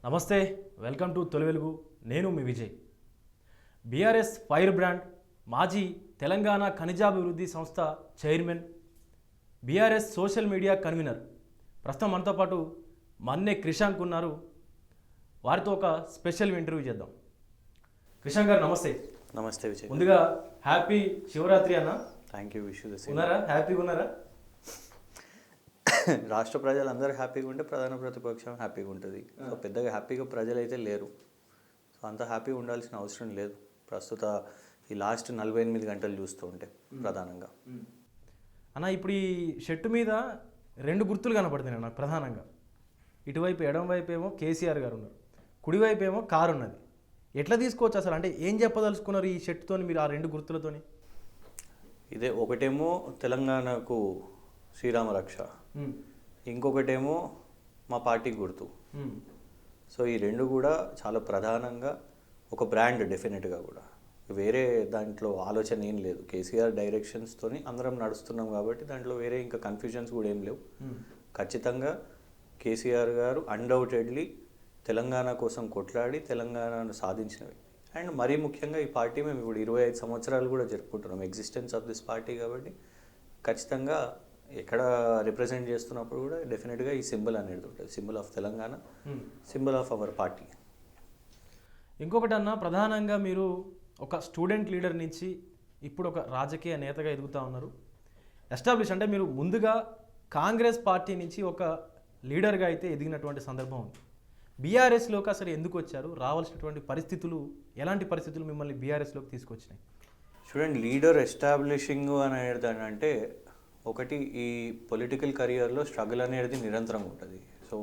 నమస్తే, welcome to తొలి వెలుగు. నేను మీ విజయ్. బీఆర్ఎస్ ఫైర్ బ్రాండ్, మాజీ తెలంగాణ ఖనిజాభివృద్ధి సంస్థ chairman, BRS social media convener, ప్రస్తుతం మనతో పాటు మన్నే క్రిషాంక్ ఉన్నారు. వారితో ఒక స్పెషల్ ఇంటర్వ్యూ చేద్దాం. క్రిషాంక్ గారు నమస్తే. నమస్తే విజయ్. ముందుగా హ్యాపీ శివరాత్రి అన్న. Thank you. విష్ ఉన్నారా? హ్యాపీగా ఉన్నారా? రాష్ట్ర ప్రజలందరూ హ్యాపీగా ఉంటే ప్రధాన ప్రతిపక్షం హ్యాపీగా ఉంటుంది. సో పెద్దగా హ్యాపీగా ప్రజలైతే లేరు. సో అంత హ్యాపీగా ఉండాల్సిన అవసరం లేదు ప్రస్తుత ఈ లాస్ట్ 48 గంటలు చూస్తూ ఉంటే ప్రధానంగా. అన్న, ఇప్పుడు ఈ షర్టు మీద 2 గుర్తులు కనపడుతున్నాయి నాకు ప్రధానంగా. ఇటువైపు ఎడం వైపు ఏమో కేసీఆర్ గారు ఉన్నారు, కుడివైపు ఏమో కారు ఉన్నది. ఎట్లా తీసుకోవచ్చు అసలు? అంటే ఏం చెప్పదలుచుకున్నారు ఈ షర్టుతో మీరు, ఆ 2 గుర్తులతోని? ఇదే ఒకటేమో తెలంగాణకు శ్రీరామ రక్ష, ఇంకొకటేమో మా పార్టీ గుర్తు. సో ఈ 2 కూడా చాలా ప్రధానంగా ఒక బ్రాండ్. డెఫినెట్గా కూడా వేరే దాంట్లో ఆలోచన ఏం లేదు. కేసీఆర్ డైరెక్షన్స్తోని అందరం నడుస్తున్నాం కాబట్టి దాంట్లో వేరే ఇంకా కన్ఫ్యూజన్స్ కూడా ఏం లేవు. ఖచ్చితంగా కేసీఆర్ గారు అన్డౌటెడ్లీ తెలంగాణ కోసం కొట్లాడి తెలంగాణను సాధించినవి. అండ్ మరీ ముఖ్యంగా ఈ పార్టీ మేము ఇప్పుడు 25 సంవత్సరాలు కూడా జరుపుకుంటున్నాం ఎగ్జిస్టెన్స్ ఆఫ్ దిస్ పార్టీ. కాబట్టి ఖచ్చితంగా ఎక్కడ రిప్రజెంట్ చేస్తున్నప్పుడు కూడా డెఫినెట్గా ఈ సింబల్ అనేది ఉంటుంది. Symbol of Telangana, symbol of our party. ఇంకొకటి అన్న, ప్రధానంగా మీరు ఒక స్టూడెంట్ లీడర్ నుంచి ఇప్పుడు ఒక రాజకీయ నేతగా ఎదుగుతూ ఉన్నారు. ఎస్టాబ్లిష్ అంటే మీరు ముందుగా కాంగ్రెస్ పార్టీ నుంచి ఒక లీడర్గా అయితే ఎదిగినటువంటి సందర్భం ఉంది. బీఆర్ఎస్లోకి అసలు ఎందుకు వచ్చారు? రావాల్సినటువంటి పరిస్థితులు, ఎలాంటి పరిస్థితులు మిమ్మల్ని బీఆర్ఎస్లోకి తీసుకొచ్చినాయి? చూడండి, లీడర్ ఎస్టాబ్లిషింగ్ అనేది అంటే ఒకటి, ఈ పొలిటికల్ కెరియర్లో స్ట్రగుల్ అనేది నిరంతరం ఉంటుంది. సో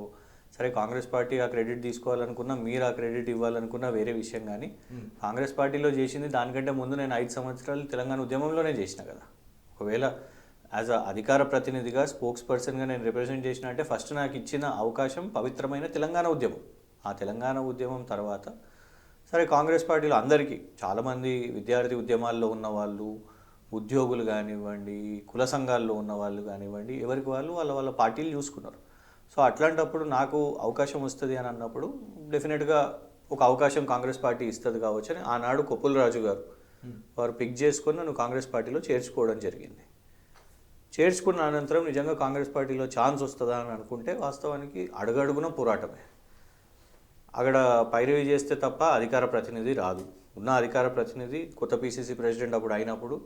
సరే, కాంగ్రెస్ పార్టీ ఆ క్రెడిట్ తీసుకోవాలనుకున్నా, మీరు ఆ క్రెడిట్ ఇవ్వాలనుకున్నా వేరే విషయం. కానీ కాంగ్రెస్ పార్టీలో చేసింది దానికంటే ముందు నేను 5 సంవత్సరాలు తెలంగాణ ఉద్యమంలోనే చేసిన కదా. ఒకవేళ యాజ్ అ అధికార ప్రతినిధిగా, స్పోక్స్ పర్సన్గా నేను రిప్రజెంట్ చేసిన అంటే ఫస్ట్ నాకు ఇచ్చిన అవకాశం పవిత్రమైన తెలంగాణ ఉద్యమం. ఆ తెలంగాణ ఉద్యమం తర్వాత సరే కాంగ్రెస్ పార్టీలో అందరికీ చాలామంది విద్యార్థి ఉద్యమాల్లో ఉన్న వాళ్ళు, ఉద్యోగులు కానివ్వండి, కుల సంఘాల్లో ఉన్న వాళ్ళు కానివ్వండి, ఎవరికి వాళ్ళు వాళ్ళ వాళ్ళ పార్టీలు చూసుకున్నారు. సో అట్లాంటప్పుడు నాకు అవకాశం వస్తుంది అని అన్నప్పుడు డెఫినెట్గా ఒక అవకాశం కాంగ్రెస్ పార్టీ ఇస్తుంది కావచ్చు అని ఆనాడు కొప్పుల రాజు గారు వారు పిక్ చేసుకొని నన్ను కాంగ్రెస్ పార్టీలో చేర్చుకోవడం జరిగింది. చేర్చుకున్న అనంతరం నిజంగా కాంగ్రెస్ పార్టీలో ఛాన్స్ వస్తుందా అని అనుకుంటే వాస్తవానికి అడుగడుగున పోరాటమే. అక్కడ పైరవి చేస్తే తప్ప అధికార ప్రతినిధి రాదు. ఉన్న అధికార ప్రతినిధి కొత్త పిసిసి ప్రెసిడెంట్ అప్పుడు అయినప్పుడు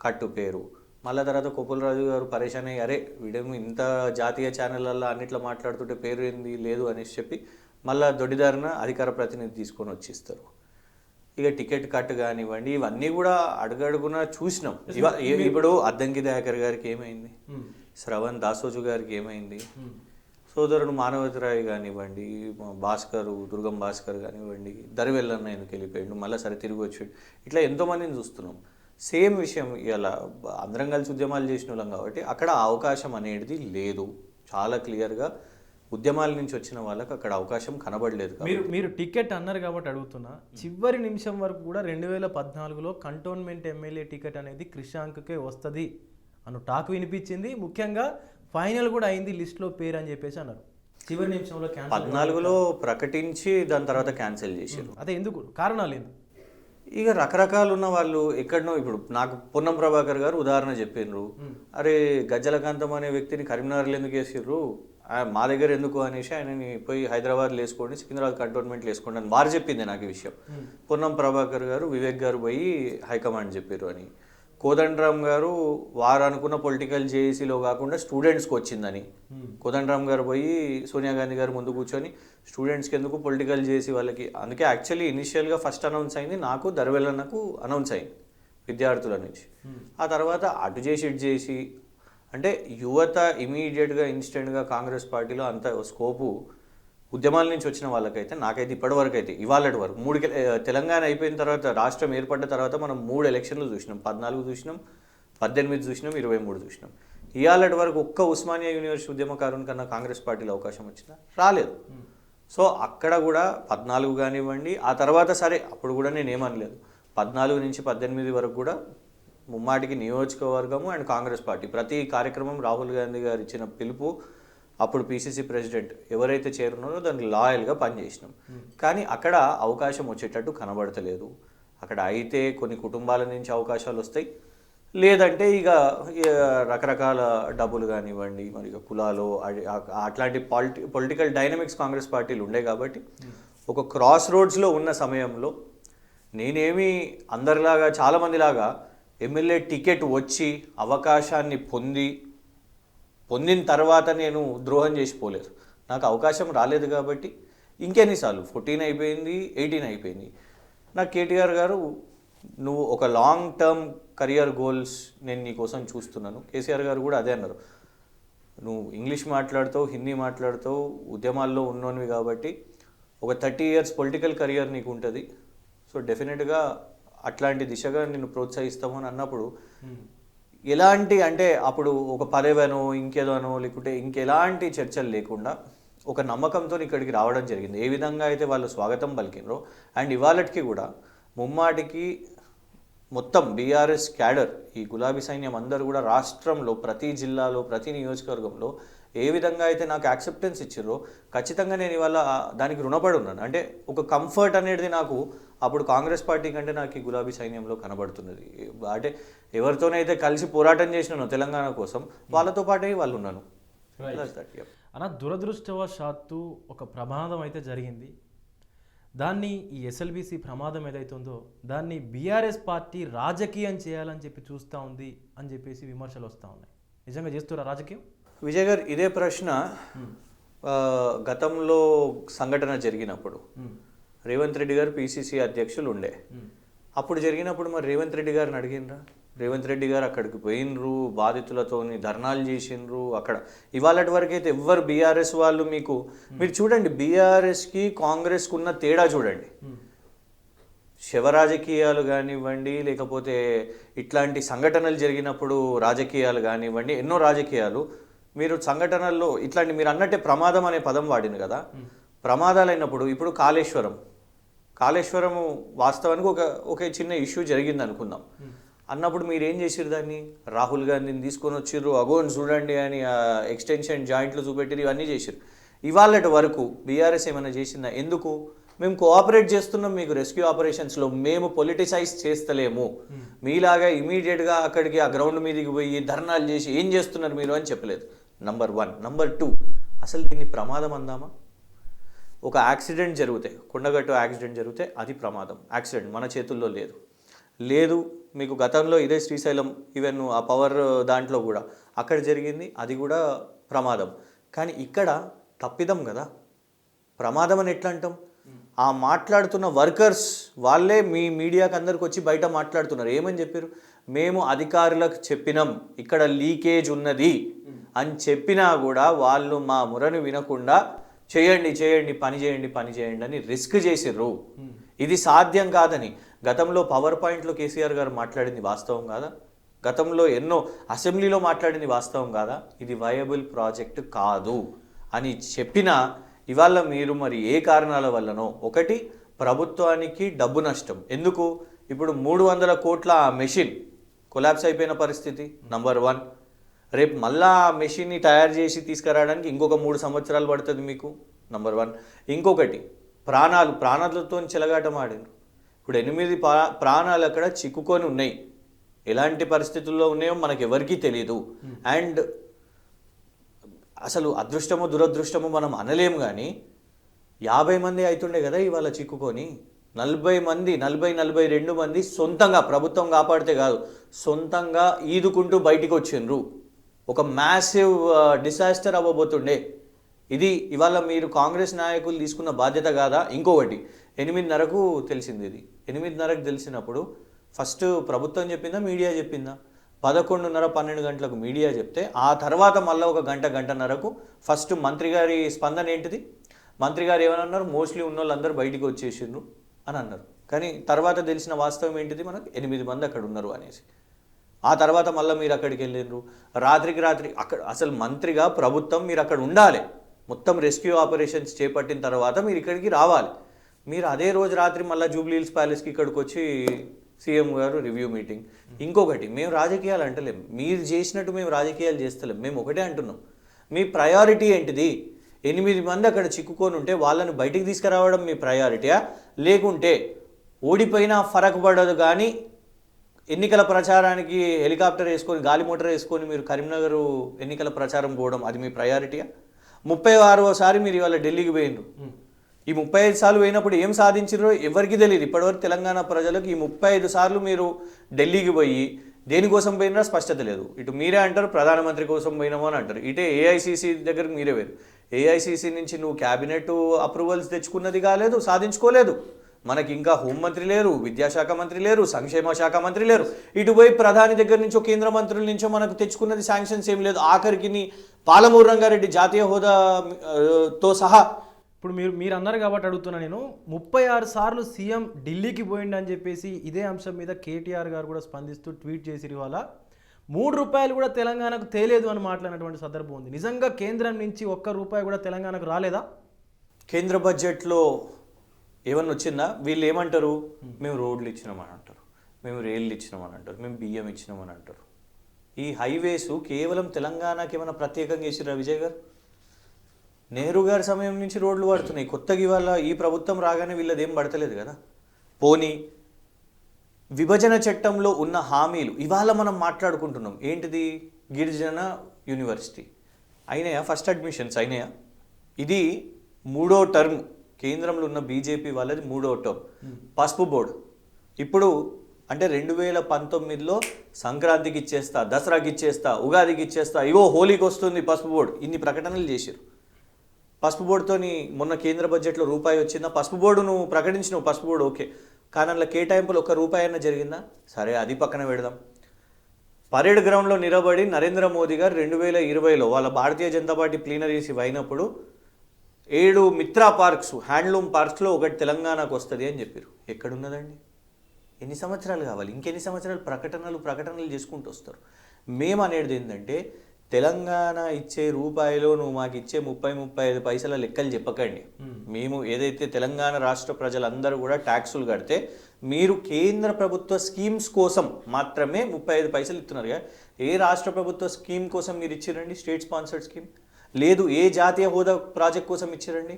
కట్టు పేరు. మళ్ళీ తర్వాత కొప్పులరాజు గారు పరేషాన్ అయ్యి, అరే వీడేమో ఇంత జాతీయ ఛానళ్ళల్లో అన్నిట్లో మాట్లాడుతుంటే పేరు ఏంది లేదు అనేసి చెప్పి మళ్ళీ దొడ్డిదారిన అధికార ప్రతినిధి తీసుకొని వచ్చిస్తారు. ఇక టికెట్ కట్ కానివ్వండి, ఇవన్నీ కూడా అడుగడుగున చూసినాం. ఇప్పుడు అద్దంకి దయాకర్ గారికి ఏమైంది, శ్రవణ్ దాసోజు గారికి ఏమైంది, సోదరుడు మానవతిరాయ్ కానివ్వండి, భాస్కర్, దుర్గం భాస్కర్ కానివ్వండి, దరివెల్లన్న ఎందుకు వెళ్ళిపోయాడు, మళ్ళీ సరే తిరిగి వచ్చాడు. ఇట్లా ఎంతోమందిని చూస్తున్నాం. సేమ్ విషయం ఇలా అందరం కలిసి ఉద్యమాలు చేసిన వాళ్ళం కాబట్టి అక్కడ అవకాశం అనేది లేదు. చాలా క్లియర్గా ఉద్యమాల నుంచి వచ్చిన వాళ్ళకి అక్కడ అవకాశం కనబడలేదు. మీరు టికెట్ అన్నారు కాబట్టి అడుగుతున్నా, చివరి నిమిషం వరకు కూడా 2014లో కంటోన్మెంట్ ఎమ్మెల్యే టికెట్ అనేది క్రిషాంక్కే వస్తుంది అన్న టాక్ వినిపించింది. ముఖ్యంగా ఫైనల్ కూడా అయింది, లిస్ట్లో పేరు అని చెప్పేసి అన్నారు. చివరి నిమిషంలో 14లో ప్రకటించి దాని తర్వాత క్యాన్సిల్ చేశారు. అదే ఎందుకు, కారణాలు ఏంది? ఇక రకరకాలు ఉన్న వాళ్ళు ఎక్కడనో. ఇప్పుడు నాకు పొన్నం ప్రభాకర్ గారు ఉదాహరణ చెప్పినారు, అరే గజ్జలకాంతం అనే వ్యక్తిని కరీంనగర్లో ఎందుకు వేసిర్రు, మా దగ్గర ఎందుకు అనేసి ఆయనని పోయి హైదరాబాద్లో వేసుకోండి, సికింద్రాబాద్ కంటోన్మెంట్లో వేసుకోండి అని వారు చెప్పింది నాకు ఈ విషయం. పొన్నం ప్రభాకర్ గారు, వివేక్ గారు పోయి హైకమాండ్ చెప్పారు అని. కోదండరామ్ గారు వారు అనుకున్న పొలిటికల్ జేఏసీలో కాకుండా స్టూడెంట్స్కి వచ్చిందని కోదండరామ్ గారు పోయి సోనియా గాంధీ గారు ముందు కూర్చొని స్టూడెంట్స్కి ఎందుకు పొలిటికల్ జేఏసీ వాళ్ళకి. అందుకే యాక్చువల్లీ ఇనిషియల్గా ఫస్ట్ అనౌన్స్ అయింది నాకు, దర్వెల్లన్నకు అనౌన్స్ అయింది విద్యార్థుల నుంచి. ఆ తర్వాత అటు చేసి ఇటు చేసి అంటే యువత ఇమీడియట్గా ఇన్స్టెంట్గా కాంగ్రెస్ పార్టీలో అంత స్కోపు ఉద్యమాల నుంచి వచ్చిన వాళ్ళకైతే నాకైతే ఇప్పటివరకు అయితే ఇవాళటి వరకు 3 తెలంగాణ అయిపోయిన తర్వాత, రాష్ట్రం ఏర్పడ్డ తర్వాత మనం 3 ఎలక్షన్లు చూసినాం. 14 చూసినాం, 18 చూసినాం, 23 చూసినాం. ఇవాళటి వరకు ఒక్క ఉస్మానియా యూనివర్సిటీ ఉద్యమకారుని కన్నా కాంగ్రెస్ పార్టీలో అవకాశం వచ్చిందా? రాలేదు. సో అక్కడ కూడా 14 కానివ్వండి, ఆ తర్వాత సరే అప్పుడు కూడా నేనేమనలేదు. 14 నుంచి 18 వరకు కూడా ముమ్మాటికి నియోజకవర్గము అండ్ కాంగ్రెస్ పార్టీ ప్రతి కార్యక్రమం రాహుల్ గాంధీ గారు ఇచ్చిన పిలుపు అప్పుడు పీసీసీ ప్రెసిడెంట్ ఎవరైతే చేరున్నారో దానికి లాయల్గా పనిచేసినాం. కానీ అక్కడ అవకాశం వచ్చేటట్టు కనబడతలేదు. అక్కడ అయితే కొన్ని కుటుంబాల నుంచి అవకాశాలు వస్తాయి, లేదంటే ఇక రకరకాల డబ్బులు కానివ్వండి, మరి ఇక కులాలు అట్లాంటి పొలిటికల్ డైనమిక్స్ కాంగ్రెస్ పార్టీలు ఉండే కాబట్టి ఒక క్రాస్ రోడ్స్లో ఉన్న సమయంలో నేనేమి అందరిలాగా చాలామందిలాగా ఎమ్మెల్యే టికెట్ వచ్చి అవకాశాన్ని పొందిన తర్వాత నేను ద్రోహం చేసిపోలేదు. నాకు అవకాశం రాలేదు కాబట్టి ఇంకెన్నిసార్లు 14 అయిపోయింది, 18 అయిపోయింది. నాకు కేటీఆర్ గారు నువ్వు ఒక లాంగ్ టర్మ్ కెరియర్ గోల్స్ నేను నీ కోసం చూస్తున్నాను. కేసీఆర్ గారు కూడా అదే అన్నారు, నువ్వు ఇంగ్లీష్ మాట్లాడుతావు, హిందీ మాట్లాడుతావు, ఉద్యమాల్లో ఉన్నోనివి కాబట్టి ఒక 30 years పొలిటికల్ కెరియర్ నీకు ఉంటుంది. సో డెఫినెట్గా అట్లాంటి దిశగా నిన్ను ప్రోత్సహిస్తాము అని అన్నప్పుడు ఎలాంటి అంటే అప్పుడు ఒక పదవనో ఇంకేదోనో లేకుంటే ఇంకెలాంటి చర్చలు లేకుండా ఒక నమ్మకంతో ఇక్కడికి రావడం జరిగింది. ఏ విధంగా అయితే వాళ్ళు స్వాగతం పలికినరో అండ్ ఇవాళకి కూడా ముమ్మాటికి మొత్తం బీఆర్ఎస్ క్యాడర్ ఈ గులాబీ సైన్యం అందరూ కూడా రాష్ట్రంలో ప్రతి జిల్లాలో ప్రతి నియోజకవర్గంలో ఏ విధంగా అయితే నాకు యాక్సెప్టెన్స్ ఇచ్చారో ఖచ్చితంగా నేను ఇవాళ దానికి రుణపడి ఉన్నాను. అంటే ఒక కంఫర్ట్ అనేది నాకు అప్పుడు కాంగ్రెస్ పార్టీ కంటే నాకు ఈ గులాబీ సైన్యంలో కనబడుతున్నది. అంటే ఎవరితోనైతే కలిసి పోరాటం చేసినానో తెలంగాణ కోసం వాళ్ళతో పాటే వాళ్ళు ఉన్నాను. అన్న దురదృష్టవశాత్తు ఒక ప్రమాదం అయితే జరిగింది. దాన్ని ఈ ఎస్ఎల్బీసీ ప్రమాదం ఏదైతే ఉందో దాన్ని బీఆర్ఎస్ పార్టీ రాజకీయం చేయాలని చెప్పి చూస్తూ ఉంది అని చెప్పేసి విమర్శలు వస్తూ ఉన్నాయి. నిజంగా చేస్తురా రాజకీయం? విజయ్ గారు ఇదే ప్రశ్న గతంలో సంఘటన జరిగినప్పుడు రేవంత్ రెడ్డి గారు పీసీసీ అధ్యక్షులు ఉండే, అప్పుడు జరిగినప్పుడు మరి రేవంత్ రెడ్డి గారిని అడిగినరా? రేవంత్ రెడ్డి గారు అక్కడికి పోయినరు, బాధితులతోని ధర్నాలు చేసినరు. అక్కడ ఇవాళటి వరకు అయితే ఎవ్వరు బీఆర్ఎస్ వాళ్ళు మీరు చూడండి, బీఆర్ఎస్కి కాంగ్రెస్కి ఉన్న తేడా చూడండి. శవ రాజకీయాలు కానివ్వండి, లేకపోతే ఇట్లాంటి సంఘటనలు జరిగినప్పుడు రాజకీయాలు కానివ్వండి, ఎన్నో రాజకీయాలు మీరు సంఘటనల్లో ఇట్లాంటి మీరు అన్నట్టే ప్రమాదం అనే పదం వాడింది కదా. ప్రమాదాలు అయినప్పుడు ఇప్పుడు కాళేశ్వరము వాస్తవానికి ఒక చిన్న ఇష్యూ జరిగింది అనుకుందాం. అన్నప్పుడు మీరు ఏం చేసిరు? దాన్ని రాహుల్ గాంధీని తీసుకొని వచ్చిర్రు, అగోని చూడండి అని ఎక్స్టెన్షన్ జాయింట్లు చూపెట్టిరు, ఇవన్నీ చేసిరు. ఇవాళటి వరకు బీఆర్ఎస్ ఏమైనా చేసిందా? ఎందుకు? మేము కోఆపరేట్ చేస్తున్నాం మీకు రెస్క్యూ ఆపరేషన్స్లో, మేము పొలిటిసైజ్ చేస్తలేము, మీలాగా ఇమీడియట్గా అక్కడికి ఆ గ్రౌండ్ మీదకి పోయి ధర్నాలు చేసి ఏం చేస్తున్నారు మీరు అని చెప్పలేదు. నంబర్ 1. నంబర్ 2, అసలు దీన్ని ప్రమాదం అందామా? ఒక యాక్సిడెంట్ జరిగితే, కొండగట్టు యాక్సిడెంట్ జరిగితే అది ప్రమాదం. యాక్సిడెంట్ మన చేతుల్లో లేదు. మీకు గతంలో ఇదే శ్రీశైలం ఈవెన్ ఆ పవర్ దాంట్లో కూడా అక్కడ జరిగింది, అది కూడా ప్రమాదం. కానీ ఇక్కడ తప్పిదం కదా. ప్రమాదం అని ఎట్లా అంటాం? ఆ మాట్లాడుతున్న వర్కర్స్ వాళ్ళే మీ మీడియాకి అందరికి వచ్చి బయట మాట్లాడుతున్నారు. ఏమని చెప్పారు? మేము అధికారులకు చెప్పినాం ఇక్కడ లీకేజ్ ఉన్నది అని చెప్పినా కూడా వాళ్ళు మా మురను వినకుండా చేయండి పని చేయండి అని రిస్క్ చేసిర్రు. ఇది సాధ్యం కాదని గతంలో పవర్ పాయింట్లో కేసీఆర్ గారు మాట్లాడింది వాస్తవం కాదా? గతంలో ఎన్నో అసెంబ్లీలో మాట్లాడింది వాస్తవం కాదా? ఇది వయబుల్ ప్రాజెక్ట్ కాదు అని చెప్పినా ఇవాళ మీరు మరి ఏ కారణాల వల్లనో, ఒకటి ప్రభుత్వానికి డబ్బు నష్టం. ఎందుకు? ఇప్పుడు 300 కోట్ల ఆ మెషిన్ కొలాప్స్ అయిపోయిన పరిస్థితి నంబర్ 1. రేపు మళ్ళా ఆ మెషిన్ని తయారు చేసి తీసుకురావడానికి ఇంకొక 3 సంవత్సరాలు పడుతుంది మీకు, నంబర్ 1. ఇంకొకటి ప్రాణాలతో చెలగాటం ఆడారు. ఇప్పుడు 8 ప్రాణాలు అక్కడ చిక్కుకొని ఉన్నాయి. ఎలాంటి పరిస్థితుల్లో ఉన్నాయో మనకు ఎవరికీ తెలియదు. అండ్ అసలు అదృష్టమో దురదృష్టమో మనం అనలేము. కానీ 50 మంది అవుతుండే కదా ఇవాళ చిక్కుకొని. 40 మంది 42 మంది సొంతంగా, ప్రభుత్వం కాపాడితే కాదు, సొంతంగా ఈదుకుంటూ బయటికి వచ్చిండ్రు. ఒక మ్యాసివ్ డిసాస్టర్ అవ్వబోతుండే. ఇది ఇవాళ మీరు కాంగ్రెస్ నాయకులు తీసుకున్న బాధ్యత కాదా? ఇంకొకటి 8:30కు తెలిసింది. ఇది 8:30కు తెలిసినప్పుడు ఫస్ట్ ప్రభుత్వం చెప్పిందా, మీడియా చెప్పిందా? 11:30 12 గంటలకు మీడియా చెప్తే ఆ తర్వాత మళ్ళీ ఒక గంటన్నరకు ఫస్ట్ మంత్రి గారి స్పందన ఏంటిది? మంత్రి గారు ఏమన్నారు? మోస్ట్లీ ఉన్న వాళ్ళందరూ బయటికి వచ్చేసిండ్రు అని అన్నారు. కానీ తర్వాత తెలిసిన వాస్తవం ఏంటిది? మనకు 8 మంది అక్కడ ఉన్నారు అనేసి. ఆ తర్వాత మళ్ళీ మీరు అక్కడికి వెళ్ళిండ్రు. రాత్రికి అక్కడ అసలు మంత్రిగా ప్రభుత్వం మీరు అక్కడ ఉండాలి. మొత్తం రెస్క్యూ ఆపరేషన్స్ చేపట్టిన తర్వాత మీరు ఇక్కడికి రావాలి. మీరు అదే రోజు రాత్రి మళ్ళీ జూబ్లీ హిల్స్ ప్యాలెస్కి ఇక్కడికి వచ్చి సీఎం గారు రివ్యూ మీటింగ్. ఇంకొకటి, మేము రాజకీయాలు అంటలేం, మీరు చేసినట్టు మేము రాజకీయాలు చేస్తలేం. మేము ఒకటే అంటున్నాం, మీ ప్రయారిటీ ఏంటిది? 8 మంది అక్కడ చిక్కుకొని ఉంటే వాళ్ళని బయటికి తీసుకురావడం మీ ప్రయారిటీయా, లేకుంటే ఓడిపోయినా ఫరక్ పడదు కానీ ఎన్నికల ప్రచారానికి హెలికాప్టర్ వేసుకొని గాలి మోటార్ వేసుకొని మీరు కరీంనగర్ ఎన్నికల ప్రచారం పోవడం అది మీ ప్రయారిటీయా? 36వసారి మీరు ఇవాళ ఢిల్లీకి పోయిండ్రు. ఈ 35 సార్లు పోయినప్పుడు ఏం సాధించారో ఎవరికి తెలియదు. ఇప్పటివరకు తెలంగాణ ప్రజలకు ఈ 35 సార్లు మీరు ఢిల్లీకి పోయి దేనికోసం పోయినా స్పష్టత లేదు. ఇటు మీరే అంటారు ప్రధానమంత్రి కోసం పోయినామో అని అంటారు, ఇటే ఏఐసిసి దగ్గరకు మీరే వేరు. ఏఐసిసి నుంచి నువ్వు క్యాబినెట్ అప్రూవల్స్ తెచ్చుకున్నది కాలేదు, సాధించుకోలేదు. మనకి ఇంకా హోంమంత్రి లేరు, విద్యాశాఖ మంత్రి లేరు, సంక్షేమ శాఖ మంత్రి లేరు. ఇటు పోయి ప్రధాని దగ్గర నుంచో కేంద్ర మంత్రుల నుంచో మనకు తెచ్చుకున్నది శాంక్షన్స్ ఏం లేదు. ఆఖరికి పాలమూరు రంగారెడ్డి జాతీయ హోదాతో సహా. ఇప్పుడు మీరు అన్నారు కాబట్టి అడుగుతున్నా నేను, 36 సార్లు సీఎం ఢిల్లీకి పోయిండు అని చెప్పేసి ఇదే అంశం మీద కేటీఆర్ గారు కూడా స్పందిస్తూ ట్వీట్ చేసిరు. ఇవాళ 3 రూపాయలు కూడా తెలంగాణకు తేలేదు అని మాట్లాడినటువంటి సందర్భం ఉంది. నిజంగా కేంద్రం నుంచి 1 రూపాయి కూడా తెలంగాణకు రాలేదా? కేంద్ర బడ్జెట్లో ఏమన్నా వచ్చిందా? వీళ్ళు ఏమంటారు, మేము రోడ్లు ఇచ్చినామని అంటారు, మేము రైళ్ళు ఇచ్చినామని అంటారు, మేము బియ్యం ఇచ్చినామని అంటారు. ఈ హైవేస్ కేవలం తెలంగాణకి ఏమైనా ప్రత్యేకంగా చేసిరా విజయ్ గారు? నెహ్రూ గారి సమయం నుంచి రోడ్లు పడుతున్నాయి. కొత్తగా ఇవాళ ఈ ప్రభుత్వం రాగానే వీళ్ళదేం పడతలేదు కదా. పోనీ విభజన చట్టంలో ఉన్న హామీలు ఇవాళ మనం మాట్లాడుకుంటున్నాం. ఏంటిది? గిరిజన యూనివర్సిటీ అయినాయా? ఫస్ట్ అడ్మిషన్స్ అయినాయా? ఇది 3వ టర్మ్. కేంద్రంలో ఉన్న బీజేపీ వాళ్ళది 3వ టర్మ్. పసుపు బోర్డు ఇప్పుడు అంటే 2019లో సంక్రాంతికి ఇచ్చేస్తా, దసరాకి ఇచ్చేస్తా, ఉగాదికి ఇచ్చేస్తా, ఇగో హోలీకి వస్తుంది పసుపు బోర్డు, ఇన్ని ప్రకటనలు చేశారు. పసుపు బోర్డుతోని మొన్న కేంద్ర బడ్జెట్లో రూపాయి వచ్చిందా? పసుపు బోర్డు నువ్వు ప్రకటించినావు, పసుపు బోర్డు ఓకే, కానీ అందులో కేటాయింపులు 1 రూపాయి అయినా జరిగిందా? సరే, అది పక్కన పెడదాం. పరేడ్ గ్రౌండ్లో నిలబడి నరేంద్ర మోదీ గారు 2020లో వాళ్ళ భారతీయ జనతా పార్టీ ప్లీనరీస్ అయినప్పుడు 7 మిత్రా పార్క్స్, హ్యాండ్లూమ్ పార్క్స్లో ఒకటి తెలంగాణకు వస్తుంది అని చెప్పారు. ఎక్కడున్నదండి? ఎన్ని సంవత్సరాలు కావాలి? ఇంకెన్ని సంవత్సరాలు ప్రకటనలు చేసుకుంటూ వస్తారు. మేము అనేది ఏంటంటే, తెలంగాణ ఇచ్చే రూపాయిలో నువ్వు మాకు ఇచ్చే 30-35 పైసల లెక్కలు చెప్పకండి. మేము ఏదైతే తెలంగాణ రాష్ట్ర ప్రజలందరూ కూడా ట్యాక్సులు కడితే మీరు కేంద్ర ప్రభుత్వ స్కీమ్స్ కోసం మాత్రమే 35 పైసలు ఇస్తున్నారు. ఏ రాష్ట్ర ప్రభుత్వ స్కీమ్ కోసం మీరు ఇచ్చిరండి? స్టేట్ స్పాన్సర్డ్ స్కీమ్ లేదు. ఏ జాతీయ హోదా ప్రాజెక్ట్ కోసం ఇచ్చిరండి?